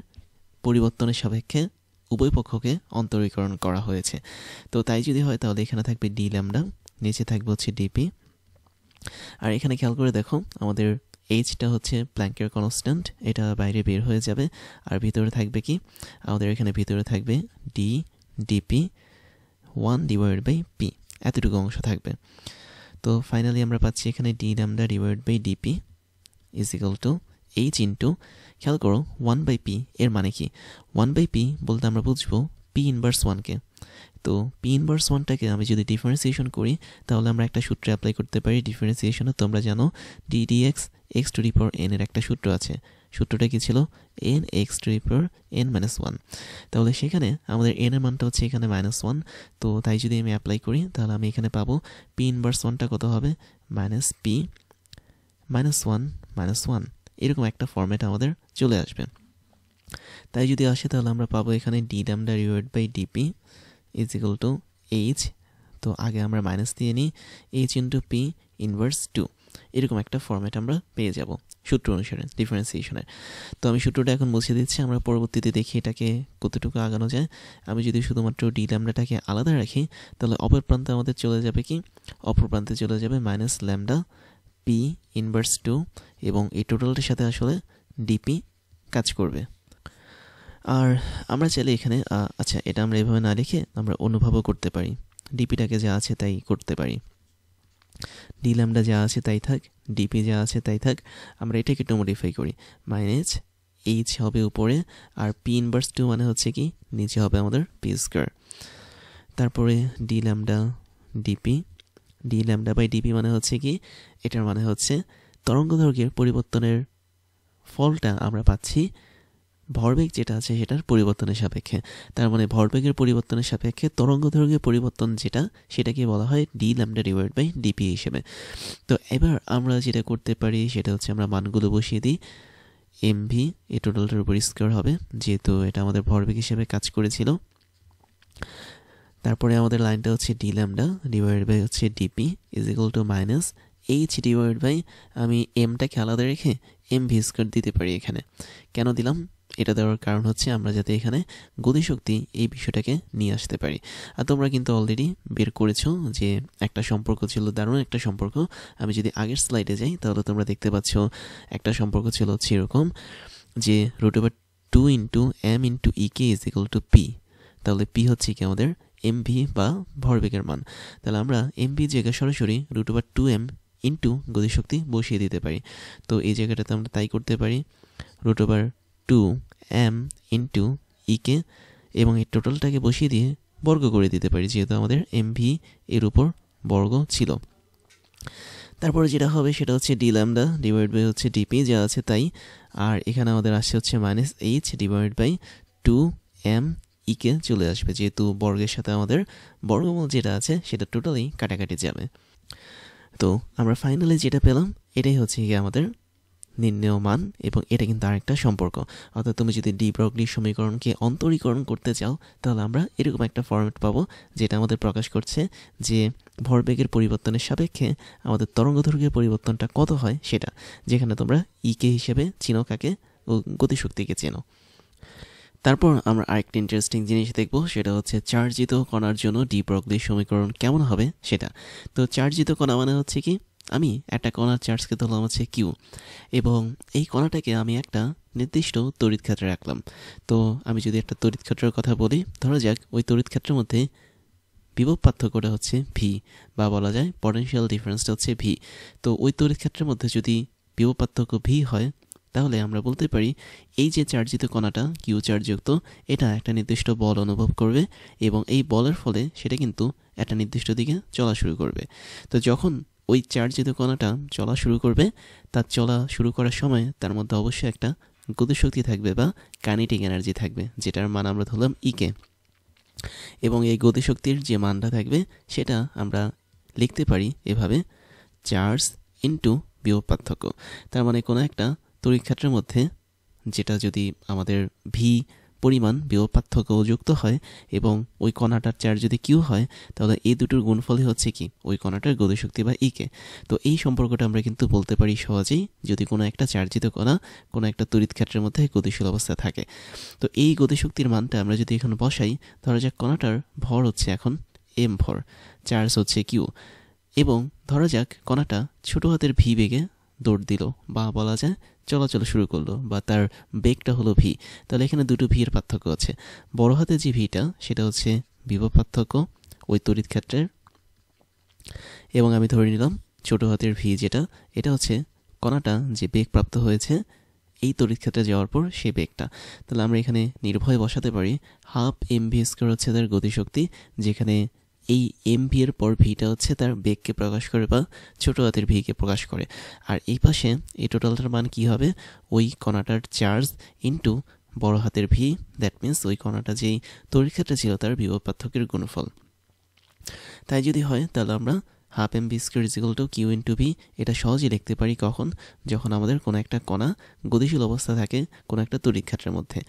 পরিবর্তনের সাপেক্ষে উভয় পক্ষকে অন্তরীকরণ করা হয়েছে। তো তাই যদি হয় তাহলে এখানে থাকবে ডি ল্যামডা, নিচে থাকবে হচ্ছে ডিপি। আর এখানে খেয়াল করে দেখো, আমাদের এইচটা হচ্ছে প্ল্যাঙ্কের কনস্ট্যান্ট, এটা বাইরে বের হয়ে যাবে, আর ভিতরে থাকবে কি, আমাদের এখানে ভিতরে থাকবে D DP 1 divide by P, এতটুকু অংশ থাকবে। তো ফাইনালি আমরা পাচ্ছি এখানে D lambda divide by DP is equal to H into, খেয়াল করো 1 বাই পি এর মানে কি, 1 বাই পি বলতে আমরা বুঝবো পি ইনভার্স 1কে। তো পি ইনভার্স 1টাকে আমি যদি ডিফারেন্সিয়েশন করি, তাহলে আমরা একটা সূত্রে অ্যাপ্লাই করতে পারি ডিফারেন্সিয়েশনে। তোমরা জানো ddx x to the power N এর একটা সূত্র আছে, সূত্রটা কি ছিল, N x to the power N minus 1। তাহলে সেখানে আমাদের এন এর মানটা হচ্ছে এখানে -1, তো তাই যদি আমি অ্যাপ্লাই করি তাহলে আমি এখানে পাবো পি ইনভার্স 1টা কত হবে, মাইনাস পি -1 এরকম একটা ফরম্যাট আমাদের চলে আসবে। তাই যদি আসে তাহলে আমরা পাবো এখানে D lambda divide by DP is equal to H, তো আগে আমরা মাইনাস দিয়ে নিই, এইচ ইন্টু পি ইনভার্স 2, এরকম একটা ফরম্যাট আমরা পেয়ে যাব সূত্র অনুসারে ডিফারেন্সিয়েশনের। তো আমি সূত্রটা এখন মুছে দিচ্ছি, আমরা পরবর্তীতে দেখি এটাকে কতটুকু আগানো যায়। আমি যদি শুধুমাত্র ডি ল্যামডাটাকে আলাদা রাখি, তাহলে অপর প্রান্তে আমাদের চলে যাবে কি, অপর প্রান্তে চলে যাবে মাইনাস ল্যামডা পি ইনভার্স 2, এবং এই টোটালটার সাথে আসলে ডিপি কাজ করবে। আর আমরা চাইলে এখানে আচ্ছা, এটা আমরা এভাবে না লিখে আমরা অনুভবও করতে পারি, ডিপিটাকে যা আছে তাই করতে পারি, ডি ল্যামডা যা আছে তাই থাক, ডিপি যা আছে তাই থাক, আমরা এটাকে একটু মডিফাই করি, মাইনাস এইচ হবে উপরে, আর পি ইনভার্স 2 মানে হচ্ছে কি নিচে হবে আমাদের পি স্কয়ার। তারপরে D lambda DP, D lambda by DP মানে হচ্ছে কি, এটার মানে হচ্ছে তরঙ্গদৈর্ঘ্যের পরিবর্তনের ফলটা আমরা পাচ্ছি ভরবেগ যেটা আছে সেটার পরিবর্তনের সাপেক্ষে। তার মানে ভরবেগের পরিবর্তনের সাপেক্ষে তরঙ্গদৈর্ঘ্যের পরিবর্তন যেটা, সেটাকে বলা হয় D lambda divide by DP হিসেবে। তো এবার আমরা যেটা করতে পারি সেটা হচ্ছে আমরা মানগুলো বসিয়ে দিই, এমভি এই টোটালটার উপর স্কয়ার হবে যেহেতু এটা আমাদের ভরবেগ হিসেবে কাজ করেছিল। তারপরে আমাদের লাইনটা হচ্ছে ডি ল্যামডা ডিভাইড বাই হচ্ছে DP is equal to minus H divide by, আমি এমটাকে আলাদা রেখে এমভি স্কয়ার দিতে পারি এখানে। কেন দিলাম, এটা দেওয়ার কারণ হচ্ছে আমরা যাতে এখানে গতিশক্তি এই বিষয়টাকে নিয়ে আসতে পারি। আর তোমরা কিন্তু অলরেডি বের করেছো যে একটা সম্পর্ক ছিল, দারুণ একটা সম্পর্ক। আমি যদি আগের স্লাইডে যাই তাহলে তোমরা দেখতে পাচ্ছ একটা সম্পর্ক ছিল হচ্ছে এরকম, যে √2 into M into E K is equal to P. তাহলে পি হচ্ছে কি আমাদের এমভি বা ভরবেগের মান। তাহলে আমরা এমভি জায়গায় সরাসরি √2m ইন্টু গতিশক্তি বসিয়ে দিতে পারি। তো এই জায়গাটাতে আমরা তাই করতে পারি, √2m ইন্টু ইকে, এবং এই টোটালটাকে বসিয়ে দিয়ে বর্গ করে দিতে পারি যেহেতু আমাদের এমভি এর উপর বর্গ ছিল। তারপরে যেটা হবে সেটা হচ্ছে ডি ল্যামডা ডিভাইড বাই হচ্ছে ডিপি যা আছে তাই, আর এখানে আমাদের আসছে হচ্ছে minus H divide by 2m EK চলে আসবে, যেহেতু বর্গের সাথে আমাদের বর্গমূল যেটা আছে সেটা টোটালি কাটাকাটি যাবে। তো আমরা ফাইনালি যেটা পেলাম এটাই হচ্ছে গিয়ে আমাদের নির্ণেয় মান, এবং এটা কিন্তু আরেকটা সম্পর্ক। অর্থাৎ তুমি যদি ডি ব্রগলি সমীকরণকে অন্তরীকরণ করতে চাও তাহলে আমরা এরকম একটা ফরম্যাট পাবো, যেটা আমাদের প্রকাশ করছে যে ভরবেগের পরিবর্তনের সাপেক্ষে আমাদের তরঙ্গদৈর্ঘ্যের পরিবর্তনটা কত হয় সেটা, যেখানে তোমরা ইকে হিসেবে চিনো কাকে, ও গতিশক্তিকে চেনো। তারপর আমরা আরেকটা ইন্টারেস্টিং জিনিস দেখব, সেটা হচ্ছে চার্জিত কণার জন্য ডি ব্রগলি সমীকরণ কেমন হবে সেটা। তো চার্জিত কণা মানে হচ্ছে কি, আমি একটা কণার চার্জকে ধরলাম হচ্ছে কিউ, এবং এই কণাটাকে আমি একটা নির্দিষ্ট তড়িৎ ক্ষেত্রে রাখলাম। তো আমি যদি একটা তড়িৎ ক্ষেত্রের কথা বলি, ধরা যাক ওই তড়িৎ ক্ষেত্রের মধ্যে বিভব পার্থক্যটা হচ্ছে ভি, বা বলা যায় পটেনশিয়াল ডিফারেন্সটা হচ্ছে ভি। তো ওই তড়িৎ ক্ষেত্রের মধ্যে যদি বিভব পার্থক্য ভি হয়, তাহলে আমরা বলতে পারি এই যে চার্জিত কণাটা কিউ চার্জযুক্ত, এটা একটা নির্দিষ্ট বল অনুভব করবে, এবং এই বলের ফলে সেটা কিন্তু একটা নির্দিষ্ট দিকে চলা শুরু করবে। তো যখন ওই চার্জিত কণাটা চলা শুরু করবে, তার চলা শুরু করার সময় তার মধ্যে অবশ্যই একটা গতিশক্তি থাকবে বা কাইনেটিক এনার্জি থাকবে, যেটার মান আমরা ধরলাম ইকে। এবং এই গতিশক্তির যে মানটা থাকবে সেটা আমরা লিখতে পারি এভাবে, চার্জ ইন্টু বিভব পার্থক্য। তার মানে কোনো একটা তড়িৎ ক্ষেত্রের মধ্যে যেটা যদি আমাদের ভি পরিমাণ বিভব পার্থক্য যুক্ত হয় এবং ওই কণাটার চার্জ যদি কিউ হয়, তাহলে এই দুটোর গুণফলই হচ্ছে কি ওই কণাটার গতিশক্তি বা ইকে। তো এই সম্পর্কটা আমরা কিন্তু বলতে পারি সহজেই, যদি কোনো একটা চার্জিত কণা কোনো একটা তড়িৎ ক্ষেত্রের মধ্যে গতিশীল অবস্থায় থাকে। তো এই গতিশক্তির মানটা আমরা যদি এখানে বসাই, ধরা যাক কণাটার ভর হচ্ছে এখন এম ভর, চার্জ হচ্ছে কিউ, এবং ধরা যাক কণাটা ছোট হাতের ভি বেগে দৌড় দিল, বা বলা যায় চলাচল শুরু করলো, বা তার বেগটা হলো ভি। তাহলে এখানে দুটো ভি এর পার্থক্য আছে। বড় হাতে যে ভিটা সেটা হচ্ছে বিভব পার্থক্য ওই তড়িৎ ক্ষেত্রের, এবং আমি ধরে নিলাম ছোট হাতের ভি যেটা, এটা হচ্ছে কণাটা যে বেগ প্রাপ্ত হয়েছে এই তড়িৎ ক্ষেত্রে যাওয়ার পর সেই বেগটা। তাহলে আমরা এখানে নির্ভয়ে বসাতে পারি হাফ এম ভি স্কোয়ার হচ্ছে তার গতিশক্তি, যেখানে এই এম ভি এর পর ভিটা হচ্ছে তার বেগকে প্রকাশ করে বা ছোট হাতের ভিকে প্রকাশ করে। আর এই পাশে এই টোটালটার মান কি হবে, ওই কণাটার চার্জ ইন্টু বড় হাতের ভি, দ্যাট মিনস ওই কণাটা যেই তড়িৎ ক্ষেত্রে ছিল তার বিভব পার্থক্যের গুণফল। তাই যদি হয় তাহলে আমরা half M V square is equal to Q into V, এটা সহজেই লিখতে পারি কখন, যখন আমাদের কোনো একটা কণা গতিশীল অবস্থা থাকে কোনো একটা তড়িৎ ক্ষেত্রের মধ্যে।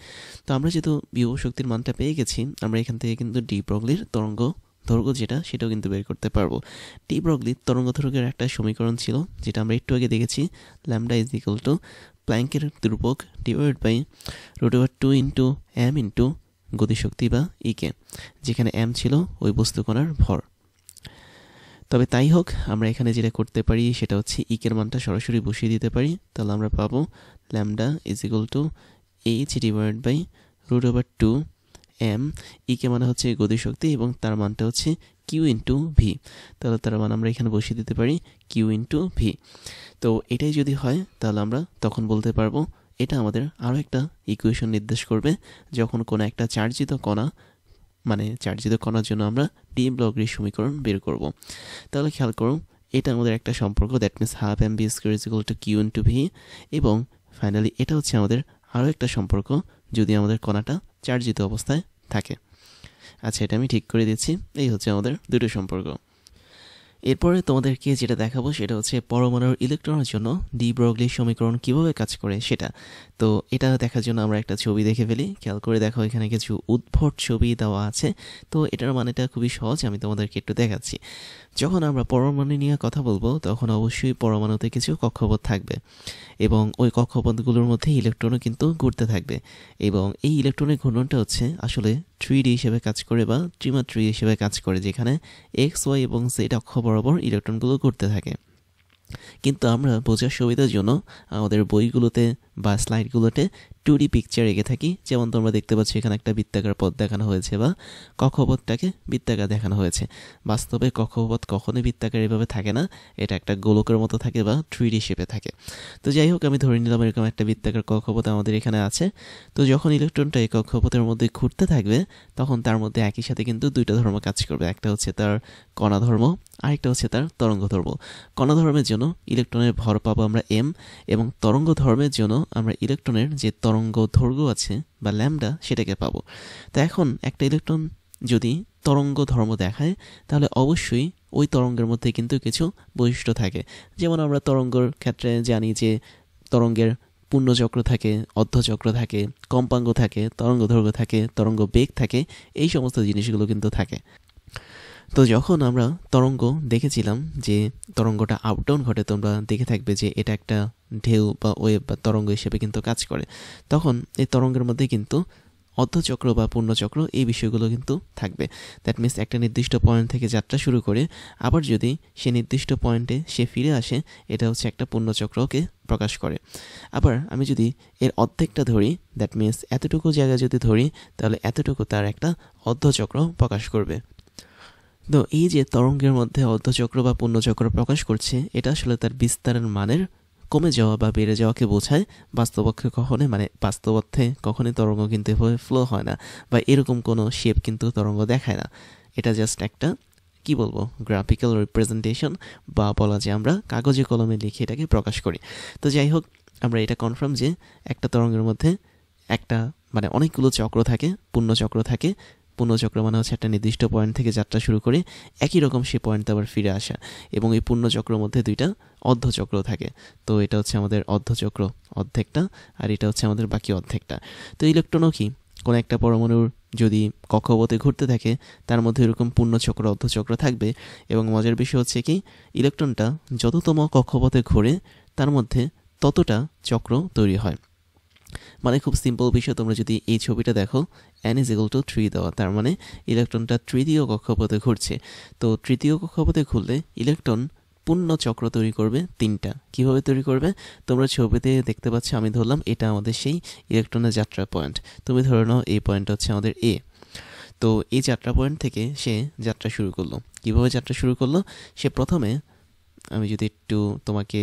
তো আমরা যেহেতু বিভব শক্তির মানটা পেয়ে গেছি, আমরা এখান থেকে কিন্তু ডি ব্রগলির তরঙ্গ দৈর্ঘ্য যেটা সেটাও কিন্তু বের করতে পারবো। ডি ব্রগলির তরঙ্গ দৈর্ঘ্যের একটা সমীকরণ ছিল যেটা আমরা একটু আগে দেখেছি, ল্যামডা ইজ ইকুয়াল টু প্ল্যাঙ্কের ধ্রুবক divide by √2 into M into গতিশক্তি বা ইকে, যেখানে এম ছিল ওই বস্তু কণার ভর। তবে তাই হোক, আমরা এখানে যেটা করতে পারি সেটা হচ্ছে ইকের মানটা সরাসরি বসিয়ে দিতে পারি। তাহলে আমরা পাবো lambda is equal to H divide by √2 M, E K মানে হচ্ছে গতিশক্তি এবং তার মানটা হচ্ছে কিউ ইন্টু ভি। তাহলে তার মান আমরা এখানে বসিয়ে দিতে পারি কিউ ইন্টু ভি। তো এটাই যদি হয় তাহলে আমরা তখন বলতে পারবো এটা আমাদের আরও একটা ইকুয়েশন নির্দেশ করবে, যখন কোনো একটা চার্জিত কণা, মানে চার্জিত কণার জন্য আমরা ডি ব্রগলির সমীকরণ বের করব। তাহলে খেয়াল করুন, এটা আমাদের একটা সম্পর্ক, that means half M V square is equal to Q into V, এবং ফাইনালি এটা হচ্ছে আমাদের আরও একটা সম্পর্ক যদি আমাদের কণাটা চার্জিত অবস্থায় থাকে। আচ্ছা, এটা আমি ঠিক করে দিচ্ছি, এই হচ্ছে আমাদের দুটো সম্পর্ক। এরপরে তোমাদেরকে যেটা দেখাবো সেটা হচ্ছে পরমাণুর ইলেকট্রনের জন্য ডি ব্রগলি সমীকরণ কিভাবে কাজ করে সেটা। তো এটা দেখার জন্য আমরা একটা ছবি দেখে ফেলি, খেয়াল করে দেখো এখানে কিছু উদ্ভট ছবি দেওয়া আছে। তো এটার মানেটা খুবই সহজ, আমি তোমাদেরকে একটু দেখাচ্ছি। যখন আমরা পরমাণু নিয়ে কথা বলবো তখন অবশ্যই পরমাণুতে কিছু কক্ষপথ থাকবে, এবং ওই কক্ষপথগুলোর মধ্যে ইলেকট্রনও কিন্তু ঘুরতে থাকবে, এবং এই ইলেকট্রনের ঘূর্ণনটা হচ্ছে আসলে 3D হিসেবে কাজ করে বা ত্রিমাত্রিক হিসেবে কাজ করে, যেখানে এক্স, ওয়াই এবং জেড অক্ষ বরাবর ইলেকট্রনগুলো ঘুরতে থাকে। কিন্তু আমরা বোঝার সুবিধার জন্য আমাদের বইগুলোতে বা স্লাইডগুলোতে 2D পিকচার এঁকে থাকি। যেমন তোমরা দেখতে পাচ্ছ এখানে একটা বৃত্তাকার পথ দেখানো হয়েছে বা কক্ষপথটাকে বৃত্তাকার দেখানো হয়েছে। বাস্তবে কক্ষপথ কখনোই বৃত্তাকার এভাবে থাকে না, এটা একটা গোলকের মতো থাকে বা 3D শেপে থাকে। তো যাই হোক, আমি ধরে নিলাম এরকম একটা বৃত্তাকার কক্ষপথ আমাদের এখানে আছে। তো যখন ইলেকট্রনটা এই কক্ষপথের মধ্যে ঘুরতে থাকবে তখন তার মধ্যে একই সাথে কিন্তু দুইটা ধর্ম কাজ করবে, একটা হচ্ছে তার কণা ধর্ম, আরেকটা হচ্ছে তার তরঙ্গ ধর্ম। কণা ধর্মের জন্য ইলেকট্রনের ভর পাবো আমরা এম, এবং তরঙ্গ ধর্মের জন্য আমরা ইলেকট্রনের যে তরঙ্গ দৈর্ঘ্য আছে বা ল্যামডা সেটাকে পাবো। তো এখন একটা ইলেকট্রন যদি তরঙ্গ ধর্ম দেখায় তাহলে অবশ্যই ওই তরঙ্গের মধ্যে কিন্তু কিছু বৈশিষ্ট্য থাকে। যেমন আমরা তরঙ্গের ক্ষেত্রে জানি যে তরঙ্গের পূর্ণচক্র থাকে, অর্ধচক্র থাকে, কম্পাঙ্ক থাকে, তরঙ্গ দৈর্ঘ্য থাকে, তরঙ্গ বেগ থাকে, এই সমস্ত জিনিসগুলো কিন্তু থাকে। তো যখন আমরা তরঙ্গ দেখেছিলাম যে তরঙ্গটা আপ ডাউন ঘটে, তোমরা দেখে থাকবে যে এটা একটা ঢেউ বা ওয়েভ বা তরঙ্গ হিসেবে কিন্তু কাজ করে, তখন এই তরঙ্গের মধ্যে কিন্তু অর্ধচক্র বা পূর্ণচক্র এই বিষয়গুলো কিন্তু থাকবে। দ্যাট মিনস একটা নির্দিষ্ট পয়েন্ট থেকে যাত্রা শুরু করে আবার যদি সে নির্দিষ্ট পয়েন্টে সে ফিরে আসে, এটা হচ্ছে একটা পূর্ণচক্রকে প্রকাশ করে। আবার আমি যদি এর অর্ধেকটা ধরি, দ্যাট মিনস এতটুকু জায়গা যদি ধরি, তাহলে এতটুকু তার একটা অর্ধচক্র প্রকাশ করবে। তো এই যে তরঙ্গের মধ্যে অর্ধচক্র বা পূর্ণচক্র প্রকাশ করছে, এটা আসলে তার বিস্তারের মানের কমে যাওয়া বা বেড়ে যাওয়াকে বোঝায়। বাস্তবপক্ষে বাস্তবর্থে কখনোই তরঙ্গ কিন্তু এভাবে ফ্লো হয় না বা এরকম কোনো শেপ কিন্তু তরঙ্গ দেখায় না। এটা জাস্ট একটা কি বলবো, গ্রাফিক্যাল রিপ্রেজেন্টেশন, বা বলা যায় আমরা কাগজে কলমে লিখে এটাকে প্রকাশ করি। তো যাই হোক, আমরা এটা কনফার্ম যে একটা তরঙ্গের মধ্যে একটা অনেকগুলো চক্র থাকে, পূর্ণচক্র থাকে। পূর্ণচক্র মানে হচ্ছে একটা নির্দিষ্ট পয়েন্ট থেকে যাত্রা শুরু করে একই রকম সেই পয়েন্টে আবার ফিরে আসা, এবং এই পূর্ণচক্রের মধ্যে দুইটা অর্ধচক্র থাকে। তো এটা হচ্ছে আমাদের অর্ধচক্র অর্ধেকটা, আর এটা হচ্ছে আমাদের বাকি অর্ধেকটা। তো ইলেকট্রনও কি, কোনো একটা পরমাণুর যদি কক্ষপথে ঘুরতে থাকে, তার মধ্যে এরকম পূর্ণচক্র অর্ধচক্র থাকবে। এবং মজার বিষয় হচ্ছে কি, ইলেকট্রনটা যততম কক্ষপথে ঘোরে তার মধ্যে ততটা চক্র তৈরি হয়। খুব সিম্পল বিষয়, তোমরা যদি এই ছবিটা দেখো, n=3 দেওয়া, তার মানে ইলেকট্রনটা তৃতীয় কক্ষপথে ঘুরছে। তো তৃতীয় কক্ষপথে ঘুরলে ইলেকট্রন পূর্ণ চক্র তৈরি করবে 3টা। কিভাবে তৈরি করবে? তোমরা ছবিতে দেখতে পাচ্ছ, আমি ধরলাম এটা আমাদের সেই ইলেকট্রনের যাত্রা পয়েন্ট। তুমি ধরে নাও এই পয়েন্ট হচ্ছে আমাদের এ। তো এই যাত্রা পয়েন্ট থেকে সে যাত্রা শুরু করলো। কিভাবে যাত্রা শুরু করলো? সে প্রথমে, আমি যদি একটু তোমাকে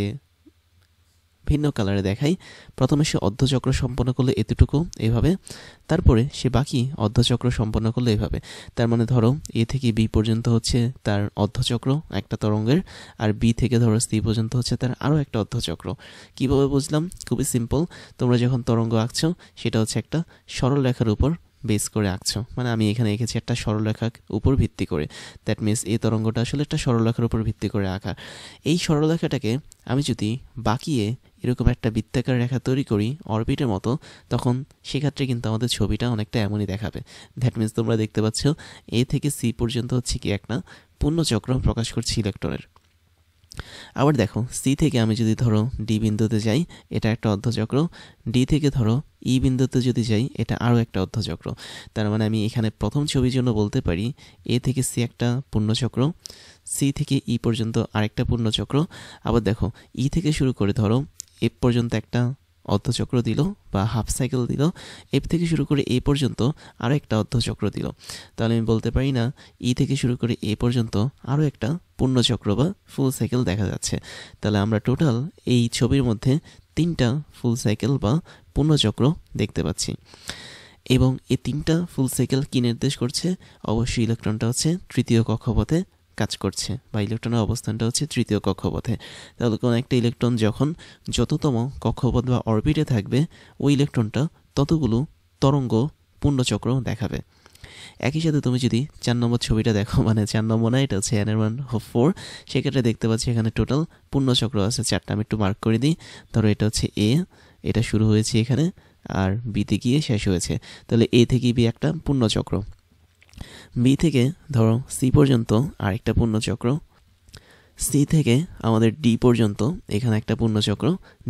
ভিন্ন কালারে দেখাই, প্রথমে সে অর্ধচক্র সম্পন্ন করলো এতটুকু এইভাবে, তারপরে সে বাকি অর্ধচক্র সম্পন্ন করলো এইভাবে। তার মানে ধরো এ থেকে বি পর্যন্ত হচ্ছে তার অর্ধচক্র একটা তরঙ্গের, আর বি থেকে ধরো সি পর্যন্ত হচ্ছে তার আরও একটা অর্ধচক্র। কিভাবে বুঝলাম? খুবই সিম্পল। তোমরা যখন তরঙ্গ আঁকছো, সেটা হচ্ছে একটা সরলরেখার উপর বেস করে আঁকছো। আমি এখানে এঁকেছি একটা সরলরেখার উপর ভিত্তি করে। দ্যাট মিনস এই তরঙ্গটা আসলে একটা সরলরেখার উপর ভিত্তি করে আঁকা। এই সরলরেখাটাকে আমি যদি বাঁকিয়ে এরকম একটা বৃত্তাকার রেখা তৈরি করি অরবিটের মতো, তখন সেক্ষেত্রে কিন্তু আমাদের ছবিটা অনেকটা এমনই দেখাবে। দ্যাট মিনস তোমরা দেখতে পাচ্ছ এ থেকে সি পর্যন্ত হচ্ছে কি একটা পূর্ণচক্র প্রকাশ করছে ইলেকট্রনের। আবার দেখো, সি থেকে আমি যদি ধরো ডি বিন্দুতে যাই, এটা একটা অর্ধচক্র। ডি থেকে ধরো ই বিন্দুতে যদি যাই, এটা আরও একটা অর্ধচক্র। তার মানে আমি এখানে প্রথম ছবির জন্য বলতে পারি এ থেকে সি একটা পূর্ণচক্র, সি থেকে ই পর্যন্ত আরেকটা পূর্ণচক্র। আবার দেখো, ই থেকে শুরু করে ধরো এফ পর্যন্ত একটা অর্ধচক্র দিল বা হাফ সাইকেল দিল, এফ থেকে শুরু করে এ পর্যন্ত আরও একটা অর্ধচক্র দিল। তাহলে আমি বলতে পারি না ই থেকে শুরু করে এ পর্যন্ত আরও একটা পূর্ণচক্র বা ফুল সাইকেল দেখা যাচ্ছে। তাহলে আমরা টোটাল এই ছবির মধ্যে 3টা ফুল সাইকেল বা পূর্ণচক্র দেখতে পাচ্ছি। এবং এই 3টা ফুল সাইকেল কি নির্দেশ করছে? অবশ্যই ইলেকট্রনটা হচ্ছে তৃতীয় কক্ষপথে কাজ করছে, বা ইলেকট্রনের অবস্থানটা হচ্ছে তৃতীয় কক্ষপথে। তাহলে কোনো একটা ইলেকট্রন যখন যততম কক্ষপথ বা অরবিটে থাকবে, ওই ইলেকট্রনটা ততগুলো তরঙ্গ পূর্ণচক্র দেখাবে। একই সাথে তুমি যদি 4 নম্বর ছবিটা দেখো, 4 নম্বর না, এটা হচ্ছে n=4, সেক্ষেত্রে দেখতে পাচ্ছি এখানে টোটাল পূর্ণচক্র আছে 4টা। আমি একটু মার্ক করে দিই। ধরো এটা হচ্ছে এ, এটা শুরু হয়েছে এখানে, আর বিতে গিয়ে শেষ হয়েছে। তাহলে এ থেকে বি একটা পূর্ণচক্র, বি থেকে ধরো সি পর্যন্ত আরেকটা পূর্ণচক্র, সি থেকে আমাদের ডি পর্যন্ত এখানে একটা পূর্ণচক্র,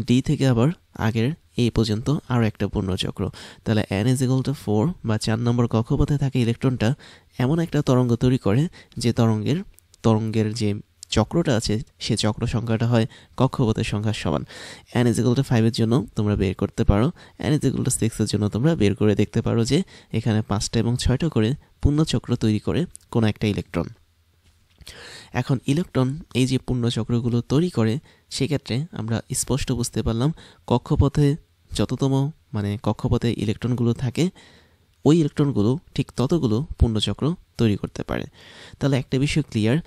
ডি থেকে আবার আগের এ পর্যন্ত আরও একটা পূর্ণচক্র। তাহলে n=4 বা 4 নম্বর কক্ষপথে থাকা ইলেকট্রনটা এমন একটা তরঙ্গ তৈরি করে যে তরঙ্গের যে চক্রটা আছে, সে চক্র সংখ্যাটা হয় কক্ষপথের সংখ্যার সমান। n=5 এর জন্য তোমরা বের করতে পারো, n=6 এর জন্য তোমরা বের করে দেখতে পারো যে এখানে 5টা এবং 6টা করে পূর্ণচক্র তৈরি করে কোনো একটা ইলেকট্রন। এখন ইলেকট্রন এই যে পূর্ণচক্রগুলো তৈরি করে, সেক্ষেত্রে আমরা স্পষ্ট বুঝতে পারলাম কক্ষপথে যততম কক্ষপথে ইলেকট্রনগুলো থাকে, ওই ইলেকট্রনগুলো ঠিক ততগুলো পূর্ণচক্র তৈরি করতে পারে। তাহলে একটা বিষয় ক্লিয়ার,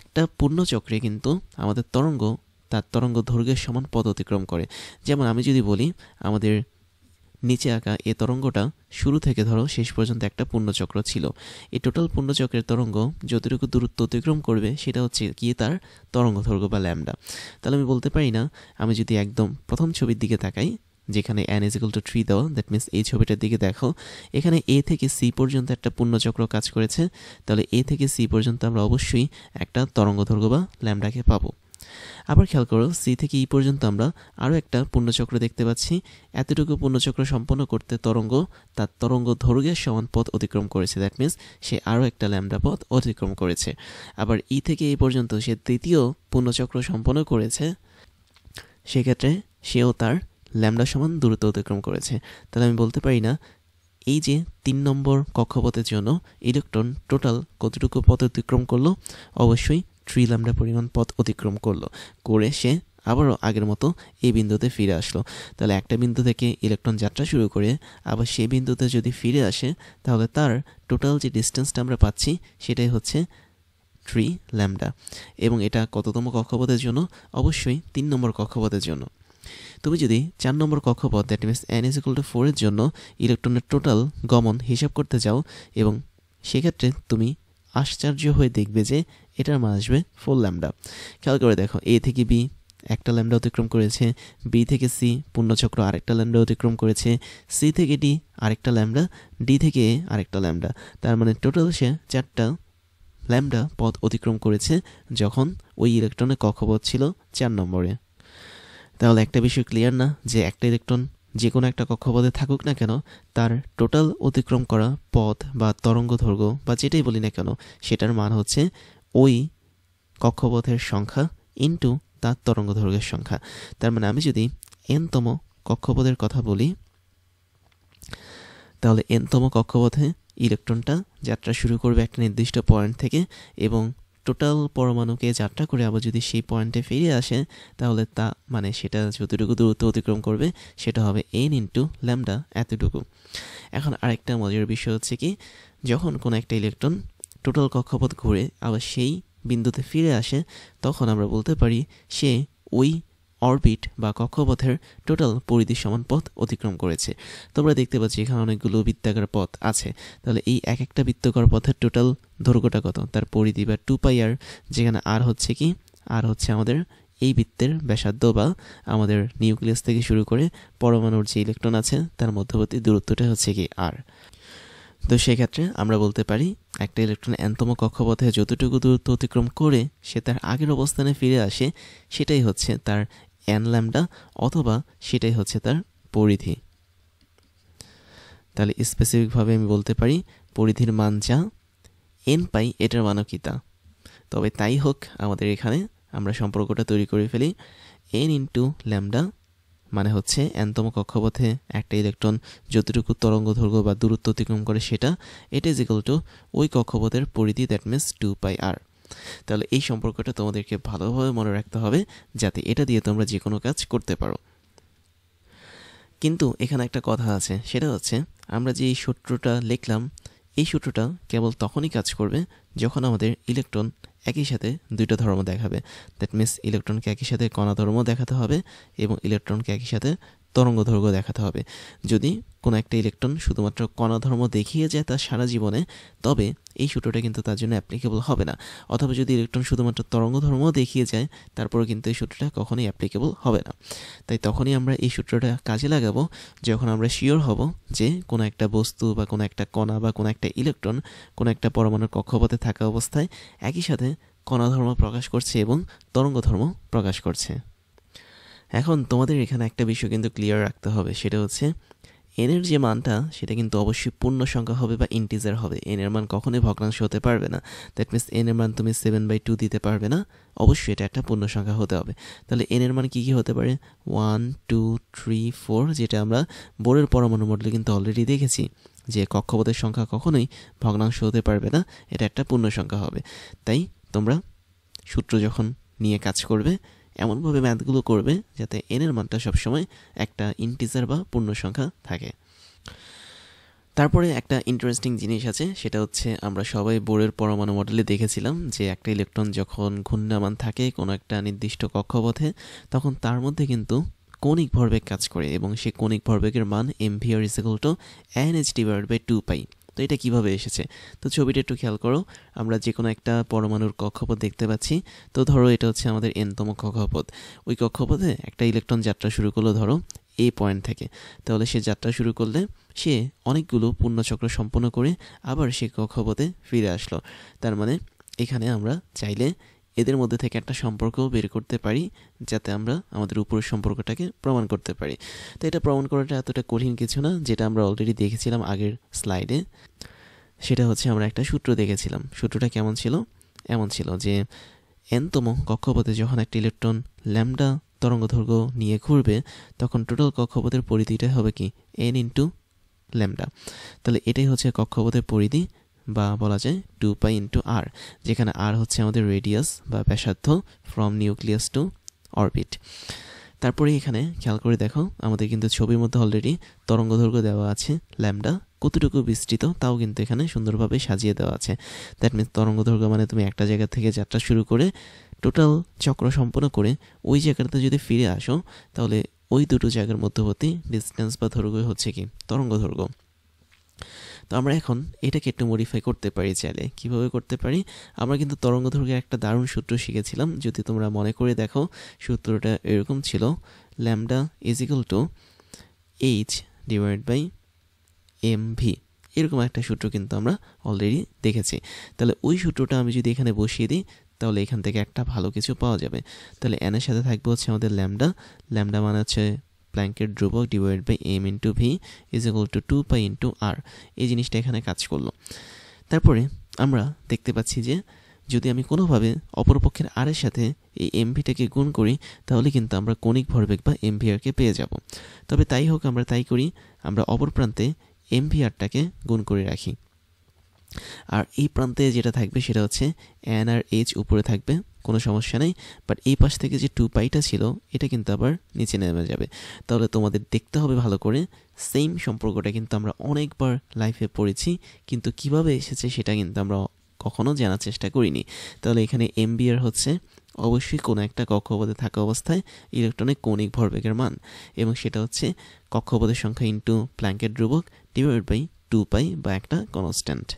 একটা পূর্ণচক্রে কিন্তু আমাদের তরঙ্গ তার তরঙ্গ দৈর্ঘ্যের সমান পথ অতিক্রম করে। যেমন আমি যদি বলি আমাদের নিচে আঁকা এ তরঙ্গটা শুরু থেকে ধরো শেষ পর্যন্ত একটা পূর্ণচক্র ছিল, এই টোটাল পূর্ণচক্রের তরঙ্গ যতটুকু দূরত্ব অতিক্রম করবে সেটা হচ্ছে কি তার তরঙ্গ দৈর্ঘ্য বা ল্যামডা। তাহলে আমি বলতে পারি না, আমি যদি একদম প্রথম ছবির দিকে তাকাই যেখানে n = 3 দেওয়া, দ্যাট মিনস এই ছবিটার দিকে দেখো, এখানে এ থেকে সি পর্যন্ত একটা পূর্ণচক্র কাজ করেছে, তাহলে এ থেকে সি পর্যন্ত আমরা অবশ্যই একটা তরঙ্গ দৈর্ঘ্য বা ল্যামডাকে পাবো। আবার খেয়াল করো সি থেকে ই পর্যন্ত আমরা আরও একটা পূর্ণচক্র দেখতে পাচ্ছি, এতটুকু পূর্ণচক্র সম্পন্ন করতে তরঙ্গ তার তরঙ্গ দৈর্ঘ্যের সমান পথ অতিক্রম করেছে, দ্যাট মিনস সে আরও একটা ল্যামডা পথ অতিক্রম করেছে। আবার ই থেকে এই পর্যন্ত সে তৃতীয় পূর্ণচক্র সম্পন্ন করেছে, সেক্ষেত্রে সেও তার ল্যামডা সমান দূরত্ব অতিক্রম করেছে। তাহলে আমি বলতে পারি না এই যে 3 নম্বর কক্ষপথের জন্য ইলেকট্রন টোটাল কতটুকু পথ অতিক্রম করলো, অবশ্যই 3 ল্যামডা পরিমাণ পথ অতিক্রম করে সে আবারও আগের মতো এই বিন্দুতে ফিরে আসলো। তাহলে একটা বিন্দু থেকে ইলেকট্রন যাত্রা শুরু করে আবার সেই বিন্দুতে যদি ফিরে আসে, তাহলে তার টোটাল যে ডিস্টেন্সটা আমরা পাচ্ছি সেটাই হচ্ছে 3 ল্যামডা। এবং এটা কততম কক্ষপথের জন্য? অবশ্যই 3 নম্বর কক্ষপথের জন্য। তুমি যদি 4 নম্বর কক্ষপথ দ্যাট মিনস n = 4 এর জন্য ইলেকট্রনের টোটাল গমন হিসাব করতে যাও, এবং সেক্ষেত্রে তুমি আশ্চর্য হয়ে দেখবে যে এটার মান আসবে 4 ল্যামডা। খেয়াল করে দেখো, এ থেকে বি একটা ল্যামডা অতিক্রম করেছে, বি থেকে সি পূর্ণচক্র আরেকটা ল্যামডা অতিক্রম করেছে, সি থেকে ডি আরেকটা ল্যামডা, ডি থেকে এ আরেকটা ল্যামডা। তার মানে টোটাল সে 4টা ল্যামডা পথ অতিক্রম করেছে যখন ওই ইলেকট্রনের কক্ষপথ ছিল 4 নম্বরে। তাহলে একটা বিষয় ক্লিয়ার না, যে একটা ইলেকট্রন যে কোনো একটা কক্ষপথে থাকুক না কেন, তার টোটাল অতিক্রম করা পথ বা তরঙ্গ দৈর্ঘ্য বা যেটাই বলি না কেন, সেটার মান হচ্ছে ওই কক্ষপথের সংখ্যা ইন্টু তার তরঙ্গ দৈর্ঘ্যের সংখ্যা। তার মানে আমি যদি n-তম কক্ষপথের কথা বলি, তাহলে n-তম কক্ষপথে ইলেকট্রনটা যাত্রা শুরু করবে একটা নির্দিষ্ট পয়েন্ট থেকে, এবং টোটাল পরমাণুকে যাত্রা করে আবার যদি সেই পয়েন্টে ফিরে আসে, তাহলে তা মানে সেটা যতটুকু দূরত্ব অতিক্রম করবে সেটা হবে n × ল্যামডা এতটুকু। এখন আরেকটা মজার বিষয় হচ্ছে কি, যখন কোনো একটা ইলেকট্রন টোটাল কক্ষপথ ঘুরে আবার সেই বিন্দুতে ফিরে আসে, তখন আমরা বলতে পারি সে ওই অরবিট বা কক্ষপথের টোটাল পরিধির সমান পথ অতিক্রম করেছে। তোমরা দেখতে পাচ্ছ এখানে অনেকগুলো বৃত্তাকার পথ আছে, তাহলে এই এক একটা বৃত্তাকার পথের টোটাল দৈর্ঘ্যটা কত, তার পরিধি বা 2πr, যেখানে আর হচ্ছে কি, আর হচ্ছে আমাদের এই বৃত্তের ব্যাসার্ধ বা আমাদের নিউক্লিয়াস থেকে শুরু করে পরমাণুর যে ইলেকট্রন আছে তার মধ্যবর্তী দূরত্বটা হচ্ছে কি আর। তো সেক্ষেত্রে আমরা বলতে পারি একটা ইলেকট্রন n-তম কক্ষপথে যতটুকু দূরত্ব অতিক্রম করে সে তার আগের অবস্থানে ফিরে আসে, সেটাই হচ্ছে তার n ল্যামডা, অথবা সেটাই হচ্ছে তার পরিধি। তাহলে স্পেসিফিকভাবে আমি বলতে পারি পরিধির মান যা n পাই এটার মানও কি তা। তবে তাই হোক, আমাদের এখানে আমরা সম্পর্কটা তৈরি করে ফেলি, n × ল্যামডা মানে হচ্ছে n-তম কক্ষপথে একটা ইলেকট্রন যতটুকু তরঙ্গ দৈর্ঘ্য বা দূরত্ব অতিক্রম করে সেটা, এটা = ওই কক্ষপথের পরিধি, দ্যাট মিনস 2πr। তাহলে এই সম্পর্কটা তোমাদেরকে ভালোভাবে মনে রাখতে হবে, যাতে এটা দিয়ে তোমরা যে কোনো কাজ করতে পারো। কিন্তু এখানে একটা কথা আছে, সেটা হচ্ছে আমরা যে এই সূত্রটা লিখলাম, এই সূত্রটা কেবল তখনই কাজ করবে যখন আমাদের ইলেকট্রন একই সাথে দুইটা ধর্ম দেখাবে, দ্যাট মিনস ইলেকট্রনকে একই সাথে কণা ধর্ম দেখাতে হবে এবং ইলেকট্রনকে একই সাথে তরঙ্গ দৈর্ঘ্য দেখাতে হবে। যদি কোনো একটা ইলেকট্রন শুধুমাত্র কণা ধর্ম দেখিয়ে যায় তার সারা জীবনে, তবে এই সূত্রটা কিন্তু তার জন্য অ্যাপ্লিকেবল হবে না। অথবা যদি ইলেকট্রন শুধুমাত্র তরঙ্গ ধর্ম দেখিয়ে যায়, তারপরে কিন্তু এই সূত্রটা কখনোই অ্যাপ্লিকেবল হবে না। তাই তখনই আমরা এই সূত্রটা কাজে লাগাবো যখন আমরা শিওর হব যে কোনো একটা বস্তু বা কোনো একটা কণা বা কোনো একটা ইলেকট্রন কোনো একটা পরমাণুর কক্ষপথে থাকা অবস্থায় একই সাথে কণা ধর্ম প্রকাশ করছে এবং তরঙ্গ ধর্ম প্রকাশ করছে। এখন তোমাদের এখানে একটা বিষয় কিন্তু ক্লিয়ার রাখতে হবে, সেটা হচ্ছে n এর যে মানটা সেটা কিন্তু অবশ্যই পূর্ণ সংখ্যা হবে বা ইন্টিজার হবে। n এর মান কখনোই ভগ্নাংশ হতে পারবে না, দ্যাট মিনস n এর মান তুমি 7/2 দিতে পারবে না, অবশ্যই এটা একটা পূর্ণ সংখ্যা হতে হবে। তাহলে n এর মান কি কি হতে পারে? 1 2 3 4, যেটা আমরা বোরের পরমাণু মডেলে কিন্তু অলরেডি দেখেছি যে কক্ষপথের সংখ্যা কখনোই ভগ্নাংশ হতে পারবে না, এটা একটা পূর্ণ সংখ্যা হবে। তাই তোমরা সূত্র যখন নিয়ে কাজ করবে এমনভাবে ম্যাথগুলো করবে যাতে n এর মানটা সবসময় একটা ইন্টিজার বা পূর্ণ সংখ্যা থাকে। তারপরে একটা ইন্টারেস্টিং জিনিস আছে, সেটা হচ্ছে আমরা সবাই বোরের পরমাণু মডেলে দেখেছিলাম যে একটা ইলেকট্রন যখন ঘূর্ণায়মান থাকে কোনো একটা নির্দিষ্ট কক্ষপথে, তখন তার মধ্যে কিন্তু কৌণিক ভরবেগ কাজ করে এবং সেই কৌণিক ভরবেগের মান mvr = nh/2 পাই। তো এটা কিভাবে এসেছে? তো ছবিটা একটু খেয়াল করো, আমরা যে কোনো একটা পরমাণুর কক্ষপথ দেখতে পাচ্ছি। তো ধরো এটা হচ্ছে আমাদের nতম কক্ষপথ। ওই কক্ষপথে একটা ইলেকট্রন যাত্রা শুরু করলো ধরো এ পয়েন্ট থেকে। তাহলে সে যাত্রা শুরু করলে সে অনেকগুলো পূর্ণচক্র সম্পন্ন করে আবার সে কক্ষপথে ফিরে আসলো। তার মানে এখানে আমরা চাইলে এদের মধ্যে থেকে একটা সম্পর্ক বের করতে পারি, যাতে আমরা আমাদের উপরের সম্পর্কটাকে প্রমাণ করতে পারি। তো এটা প্রমাণ করাটা এতটা কঠিন কিছু না, যেটা আমরা অলরেডি দেখেছিলাম আগের স্লাইডে। সেটা হচ্ছে আমরা একটা সূত্র দেখেছিলাম। সূত্রটা কেমন ছিল? এমন ছিল যে nতম কক্ষপথে যখন একটা ইলেকট্রন ল্যামডা তরঙ্গদৈর্ঘ্য নিয়ে ঘুরবে, তখন টোটাল কক্ষপথের পরিধিটা হবে কি n ইন্টু ল্যামডা। তাহলে এটাই হচ্ছে কক্ষপথের পরিধি, বা বলা যায় 2π ইন্টু r, যেখানে r হচ্ছে আমাদের রেডিয়াস বা ব্যাসার্ধ ফ্রম নিউক্লিয়াস টু অরবিট। তারপরে এখানে খেয়াল করে দেখো, আমাদের কিন্তু ছবির মধ্যে অলরেডি তরঙ্গদৈর্ঘ্য দেওয়া আছে ল্যামডা, কতটুকু বিস্তৃত তাও কিন্তু এখানে সুন্দরভাবে সাজিয়ে দেওয়া আছে। দ্যাট মিনস তরঙ্গদৈর্ঘ্য মানে তুমি একটা জায়গা থেকে যাত্রা শুরু করে টোটাল চক্র সম্পন্ন করে ওই জায়গাটাতে যদি ফিরে আসো, তাহলে ওই দুটো জায়গার মধ্যবর্তী ডিস্টেন্স বা দৈর্ঘ্য হচ্ছে কি তরঙ্গদৈর্ঘ্য। তো আমরা এখন এটাকে একটু মডিফাই করতে পারি চাইলে। কিভাবে করতে পারি? আমরা কিন্তু তরঙ্গদৈর্ঘ্যের একটা দারুণ সূত্র শিখেছিলাম, যদি তোমরা মনে করে দেখো। সূত্রটা এরকম ছিল, ল্যামডা h/mv, এরকম একটা সূত্র কিন্তু আমরা অলরেডি দেখেছি। তাহলে ওই সূত্রটা আমি যদি এখানে বসিয়ে দিই, তাহলে এখান থেকে একটা ভালো কিছু পাওয়া যাবে। তাহলে n এর সাথে থাকবে হচ্ছে আমাদের ল্যামডা। ল্যামডা মানে হচ্ছে প্ল্যাঙ্কের ধ্রুবক / m × v = 2π × r। এই জিনিসটা এখানে কাজ করলো। তারপরে আমরা দেখতে পাচ্ছি যে যদি আমি কোনোভাবে অপরপক্ষের r এর সাথে এই mvটাকে গুণ করি, তাহলে কিন্তু আমরা কৌণিক ভরবেগ বা mvrকে পেয়ে যাব। তবে তাই হোক, আমরা তাই করি, আমরা অপর প্রান্তে mvrটাকে গুণ করে রাখি। আর এই প্রান্তে যেটা থাকবে সেটা হচ্ছে n আর h উপরে থাকবে, কোনো সমস্যা নেই। বাট এই পাশ থেকে যে 2πটা ছিল, এটা কিন্তু আবার নিচে নেমে যাবে। তাহলে তোমাদের দেখতে হবে ভালো করে, সেম সম্পর্কটা কিন্তু আমরা অনেকবার লাইফে পড়েছি, কিন্তু কিভাবে এসেছে সেটা কিন্তু আমরা কখনো জানার চেষ্টা করিনি। তাহলে এখানে mvr হচ্ছে অবশ্যই কোনো একটা কক্ষপথে থাকা অবস্থায় ইলেকট্রনের কৌণিক ভরবেগের মান, এবং সেটা হচ্ছে কক্ষপথের সংখ্যা ইন্টু প্ল্যাঙ্কের ধ্রুবক /2π, বা একটা কনস্ট্যান্ট।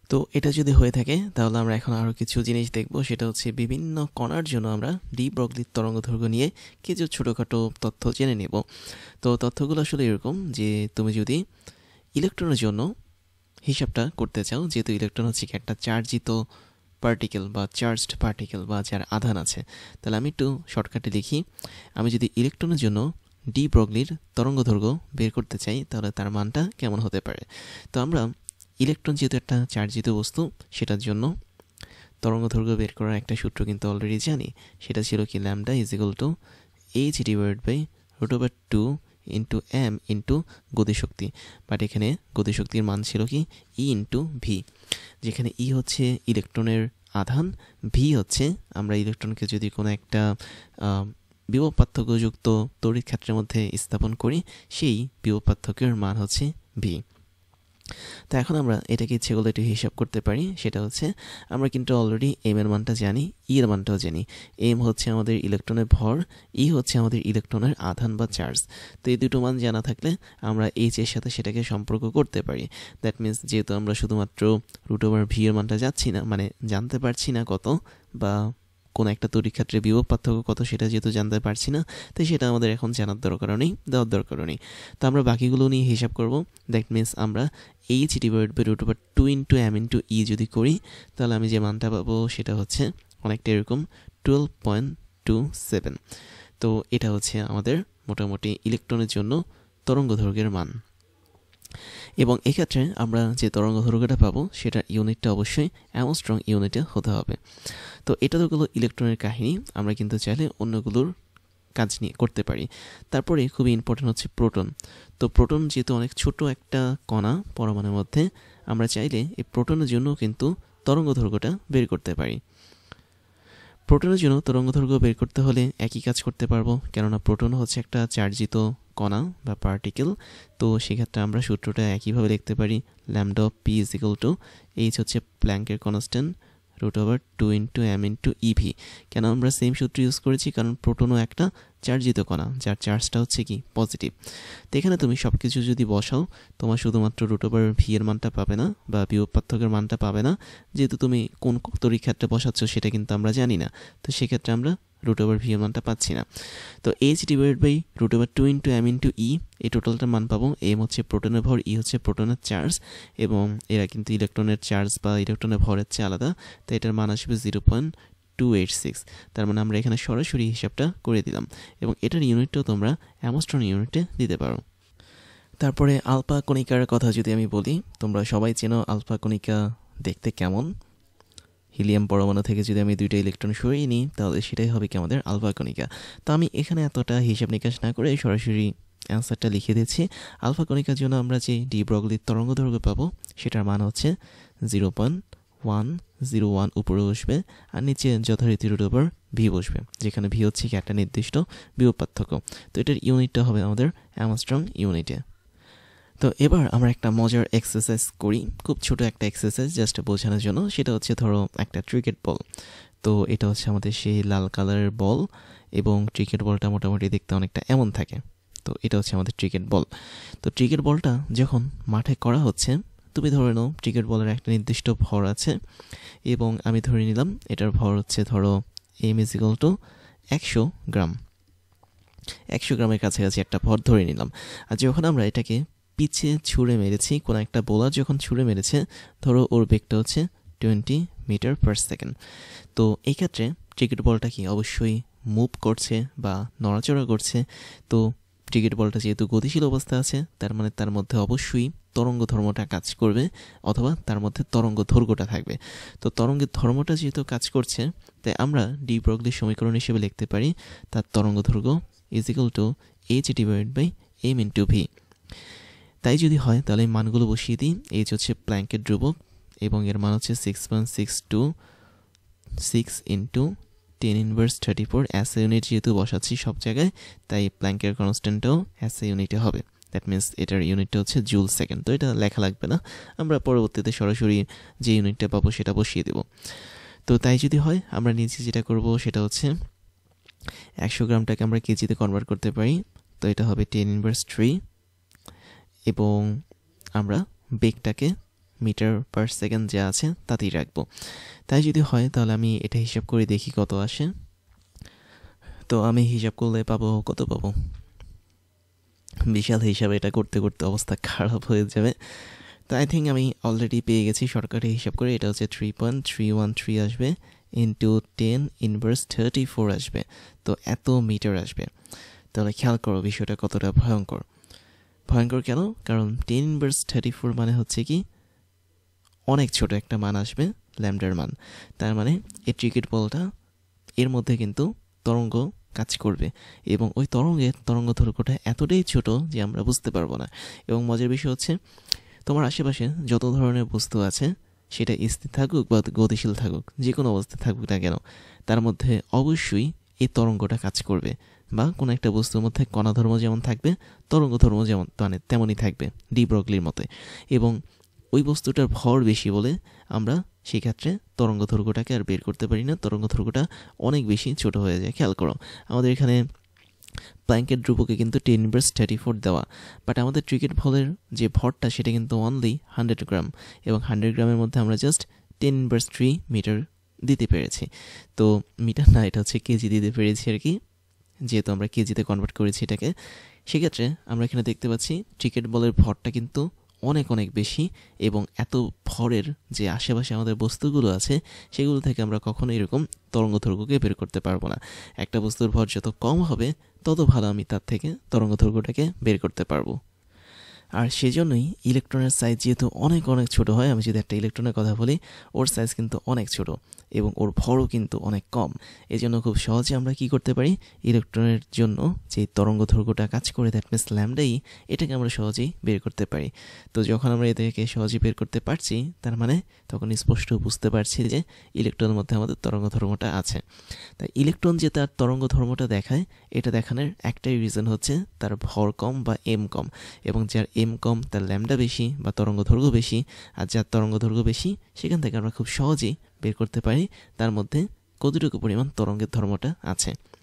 তো এটা যদি হয়ে থাকে, তাহলে আমরা এখন আরও কিছু জিনিস দেখব। সেটা হচ্ছে বিভিন্ন কণার জন্য আমরা ডি ব্রগলির তরঙ্গদৈর্ঘ্য নিয়ে কিছু ছোটোখাটো তথ্য জেনে নেব। তো তথ্যগুলো আসলে এরকম যে, তুমি যদি ইলেকট্রনের জন্য হিসাবটা করতে চাও, যেহেতু ইলেকট্রন হচ্ছে কি একটা চার্জিত পার্টিকেল বা চার্জড পার্টিকেল বা যার আধান আছে, তাহলে আমি একটু শর্টকাটে লিখি। আমি যদি ইলেকট্রনের জন্য ডি ব্রগলির তরঙ্গদৈর্ঘ্য বের করতে চাই, তাহলে তার মানটা কেমন হতে পারে? তো আমরা ইলেকট্রন যেহেতু একটা চার্জিত বস্তু, সেটার জন্য তরঙ্গদৈর্ঘ্য বের করার একটা সূত্র কিন্তু অলরেডি জানি। সেটা ছিল কি lambda h/√2 into m into গতিশক্তি। বাট এখানে গতিশক্তির মান ছিল কি e ইন্টু ভি, যেখানে ই হচ্ছে ইলেকট্রনের আধান, ভি হচ্ছে আমরা ইলেকট্রনকে যদি কোনো একটা বিভব পার্থক্যযুক্ত তড়িৎ ক্ষেত্রের মধ্যে স্থাপন করি, সেই বিভব পার্থক্যের মান হচ্ছে ভি। তো এখন আমরা এটাকে ইচ্ছে করলে একটু হিসাব করতে পারি। সেটা হচ্ছে, আমরা কিন্তু অলরেডি এম এর মানটা জানি, ই এর মানটাও জানি। এম হচ্ছে আমাদের ইলেকট্রনের ভর, ই হচ্ছে আমাদের ইলেকট্রনের আধান বা চার্জ। তো এই দুটো মান জানা থাকলে আমরা এইচ এর সাথে সেটাকে সম্পর্ক করতে পারি। দ্যাট মিনস যেহেতু আমরা শুধুমাত্র √v এর মানটা যাচ্ছি না, মানে জানতে পারছি না কত, বা কোনো একটা তড়িৎ ক্ষেত্রে বিভব পার্থক্য কত সেটা যেহেতু জানতে পারছি না, তাই সেটা আমাদের এখন জানার দরকারও নেই, দেওয়ার দরকারও নেই। তো আমরা বাকিগুলো নিয়ে হিসাব করব। দ্যাট মিনস আমরা h/√2 ইন্টু m ইন্টু ই যদি করি, তাহলে আমি যে মানটা পাবো সেটা হচ্ছে অনেকটা এরকম 12.27। তো এটা হচ্ছে আমাদের মোটামুটি ইলেকট্রনের জন্য তরঙ্গদৈর্ঘ্যের মান। এবং এক্ষেত্রে আমরা যে তরঙ্গদৈর্ঘ্যটা পাবো সেটার ইউনিটটা অবশ্যই অ্যাংস্ট্রম ইউনিটে হতে হবে। তো এটা তো গেলো ইলেকট্রনের কাহিনী। আমরা কিন্তু চাইলে অন্যগুলোর কাজ নিয়ে করতে পারি। তারপরে খুবই ইম্পর্টেন্ট হচ্ছে প্রোটন। তো প্রোটন যেহেতু অনেক ছোট একটা কণা পরমাণুর মধ্যে, আমরা চাইলে এই প্রোটনের জন্য কিন্তু তরঙ্গদৈর্ঘ্যটা বের করতে পারি। প্রোটনের জন্য তরঙ্গদৈর্ঘ্য বের করতে হলে একই কাজ করতে পারবো, কেননা প্রোটন হচ্ছে একটা চার্জিত কণা বা পার্টিকেল। তো সেক্ষেত্রে আমরা সূত্রটা একইভাবে লিখতে পারি, lambda of P is equal to H হচ্ছে প্ল্যাঙ্কের constant √2 into M into E V. কেন আমরা সেম সূত্র ইউজ করেছি? কারণ প্রোটনও একটা চার্জিত কণা, যার চার্জটা হচ্ছে কি পজিটিভ। তো এখানে তুমি সব কিছু যদি বসাও, তোমার শুধুমাত্র √v এর মানটা পাবে না বা বিভব পার্থক্যের মানটা পাবে না, যেহেতু তুমি কোন তড়িৎ ক্ষেত্রে বসাচ্ছ সেটা কিন্তু আমরা জানি না। তো সেক্ষেত্রে আমরা √v এর মানটা পাচ্ছি না। তো h divided by √2 into M into E, এই টোটালটার মান পাবো। এম হচ্ছে প্রোটনের ভর, ই হচ্ছে প্রোটনের চার্জ, এবং এরা কিন্তু ইলেকট্রনের চার্জ বা ইলেকট্রনের ভরের চেয়ে আলাদা। তো এটার মান আসবে 0.286। তার মানে আমরা এখানে সরাসরি হিসাবটা করে দিলাম, এবং এটার ইউনিটটাও তোমরা অ্যামস্ট্রন ইউনিটে দিতে পারো। তারপরে আলফা কণিকার কথা যদি আমি বলি, তোমরা সবাই চেনো আলফা কণিকা দেখতে কেমন। হিলিয়াম পরমাণু থেকে যদি আমি 2টা ইলেকট্রন সরিয়ে নিই, তাহলে সেটাই হবে কি আমাদের আলফা কণিকা। তো আমি এখানে এতটা হিসাব নিকাশ না করে সরাসরি অ্যান্সারটা লিখে দিচ্ছি। আলফা কণিকার জন্য আমরা যে ডি ব্রগলির তরঙ্গ দৈর্ঘ্য পাবো, সেটার মান হচ্ছে 0.101 উপরে বসবে, আর নিচে যথারীতি √v বসবে, যেখানে ভি হচ্ছে কি একটা নির্দিষ্ট বিভব পার্থক্য। তো এটার ইউনিটটা হবে আমাদের অ্যামস্ট্রং ইউনিটে। তো এবার আমরা একটা মজার এক্সারসাইজ করি, খুব ছোট একটা এক্সারসাইজ জাস্ট বোঝানোর জন্য। সেটা হচ্ছে, ধরো একটা ক্রিকেট বল। তো এটা হচ্ছে আমাদের সেই লাল কালারের বল, এবং ক্রিকেট বলটা মোটামুটি দেখতে অনেকটা এমন থাকে। তো এটা হচ্ছে আমাদের ক্রিকেট বল। তো ক্রিকেট বলটা যখন মাঠে করা হচ্ছে, তুমি ধরে নাও ক্রিকেট বলের একটা নির্দিষ্ট ভর আছে, এবং আমি ধরে নিলাম এটার ভর হচ্ছে, ধরো m ইজ ইকুয়াল টু 100 গ্রাম। 100 গ্রামের কাছাকাছি একটা ভর ধরে নিলাম। আর যখন আমরা এটাকে পিছে ছুঁড়ে মেরেছি, কোনো একটা বোলার যখন ছুঁড়ে মেরেছে, ধরো ওর বেগটা হচ্ছে 20 মিটার পার সেকেন্ড। তো এই ক্ষেত্রে ক্রিকেট বলটা কি অবশ্যই মুভ করছে বা নড়াচড়া করছে। তো ক্রিকেট বলটা যেহেতু গতিশীল অবস্থা আছে, তার মানে তার মধ্যে অবশ্যই তরঙ্গ ধর্মটা কাজ করবে, অথবা তার মধ্যে তরঙ্গ দৈর্ঘ্যটা থাকবে। তো তরঙ্গের ধর্মটা যেহেতু কাজ করছে, তাই আমরা ডি ব্রগলির সমীকরণ হিসেবে লিখতে পারি তার তরঙ্গ দৈর্ঘ্য is equal to h divided by m into V. তাই যদি হয় তাহলে এই মানগুলো বসিয়ে দিই। এইচ হচ্ছে প্ল্যাঙ্কের ধ্রুবক, এবং এর মান হচ্ছে 6.626 ইন্টু 10⁻34। SI ইউনিট যেহেতু বসাচ্ছি সব জায়গায়, তাই প্ল্যাঙ্কের কনস্ট্যান্টটাও SI ইউনিটে হবে। দ্যাট মিনস এটার ইউনিটটা হচ্ছে জুল সেকেন্ড। তো এটা লেখা লাগবে না, আমরা পরবর্তীতে সরাসরি যে ইউনিটটা পাবো সেটা বসিয়ে দেব। তো তাই যদি হয়, আমরা নিচে যেটা করব সেটা হচ্ছে 100 গ্রামটাকে আমরা কেজিতে কনভার্ট করতে পারি। তো এটা হবে 10⁻3, এবং আমরা বেগটাকে মিটার পার সেকেন্ড যা আছে তাতেই রাখবো। তাই যদি হয় তাহলে আমি এটা হিসাব করে দেখি কত আসে। তো আমি হিসাব করলে পাবো, কত পাবো, বিশাল হিসাব। এটা করতে করতে অবস্থা খারাপ হয়ে যাবে। তো আই থিঙ্ক আমি অলরেডি পেয়ে গেছি সরকারি হিসাব করে। এটা হচ্ছে 3.313 আসবে, ইন্টু 10⁻34 আসবে। তো এত মিটার আসবে। তাহলে খেয়াল করো বিষয়টা কতটা ভয়ঙ্কর। ভয়ঙ্কর কেন? কারণ 10⁻34 মানে হচ্ছে কি অনেক ছোট একটা মান আসবে, ল্যামডার মান। তার মানে এই ক্রিকেট বলটা এর মধ্যে কিন্তু তরঙ্গ কাজ করবে, এবং ওই তরঙ্গ দৈর্ঘ্যটা এতটাই ছোট যে আমরা বুঝতে পারবো না। এবং মজার বিষয় হচ্ছে, তোমার আশেপাশে যত ধরনের বস্তু আছে, সেটা স্থির থাকুক বা গতিশীল থাকুক, যে কোনো অবস্থায় থাকুক না কেন, তার মধ্যে অবশ্যই এই তরঙ্গটা কাজ করবে। বা কোনো একটা বস্তুর মধ্যে কণা ধর্ম যেমন থাকবে, তরঙ্গ ধর্ম যেমন তেমনই থাকবে, ডি ব্রগলির মতে। এবং ওই বস্তুটার ভর বেশি বলে আমরা সেক্ষেত্রে তরঙ্গ দৈর্ঘ্যটাকে আর বের করতে পারি না, তরঙ্গ দৈর্ঘ্যটা অনেক বেশি ছোট হয়ে যায়। খেয়াল করো, আমাদের এখানে প্ল্যাঙ্কের ধ্রুবকে কিন্তু 10⁻34 দেওয়া, বাট আমাদের ক্রিকেট বলের যে ভরটা সেটা কিন্তু অনলি 100 গ্রাম, এবং 100 গ্রামের মধ্যে আমরা জাস্ট 10⁻3 মিটার দিতে পেরেছি। তো মিটার না, এটা হচ্ছে কেজি দিতে পেরেছি আর কি, যেহেতু আমরা কেজিতে কনভার্ট করেছি এটাকে। সেক্ষেত্রে আমরা এখানে দেখতে পাচ্ছি ক্রিকেট বলের ভরটা কিন্তু অনেক অনেক বেশি, এবং এত ভরের যে আশেপাশে আমাদের বস্তুগুলো আছে, সেগুলো থেকে আমরা কখনো এরকম তরঙ্গ দৈর্ঘ্যকে বের করতে পারবো না। একটা বস্তুর ভর যত কম হবে, তত ভালো আমি তার থেকে তরঙ্গ দৈর্ঘ্যটাকে বের করতে পারবো। আর সেজন্যই ইলেকট্রনের সাইজ যেহেতু অনেক অনেক ছোট হয়, আমি যদি একটা ইলেকট্রনের কথা বলি, ওর সাইজ কিন্তু অনেক ছোট এবং ওর ভরও কিন্তু অনেক কম। এজন্য খুব সহজে আমরা কি করতে পারি, ইলেকট্রনের জন্য যে তরঙ্গ দৈর্ঘ্যটা কাজ করে, দ্যাট মিনস ল্যামডা ই, এটাকে আমরা সহজেই বের করতে পারি। তো যখন আমরা এটাকে সহজেই বের করতে পারছি, তার মানে তখন স্পষ্ট বুঝতে পারছি যে ইলেকট্রনের মধ্যে আমাদের তরঙ্গ ধর্মটা আছে। তাই ইলেকট্রন যে তার তরঙ্গ ধর্মটা দেখায়, এটা দেখানোর একটাই রিজন হচ্ছে তার ভর কম বা এম কম, এবং যার এম কম তার ল্যামডা বেশি বা তরঙ্গ দৈর্ঘ্য বেশি, আর যার তরঙ্গ দৈর্ঘ্য বেশি সেখান থেকে আমরা খুব সহজেই বের করতে পারি তার মধ্যে কতটুকু পরিমাণ তরঙ্গের ধর্মটা আছে।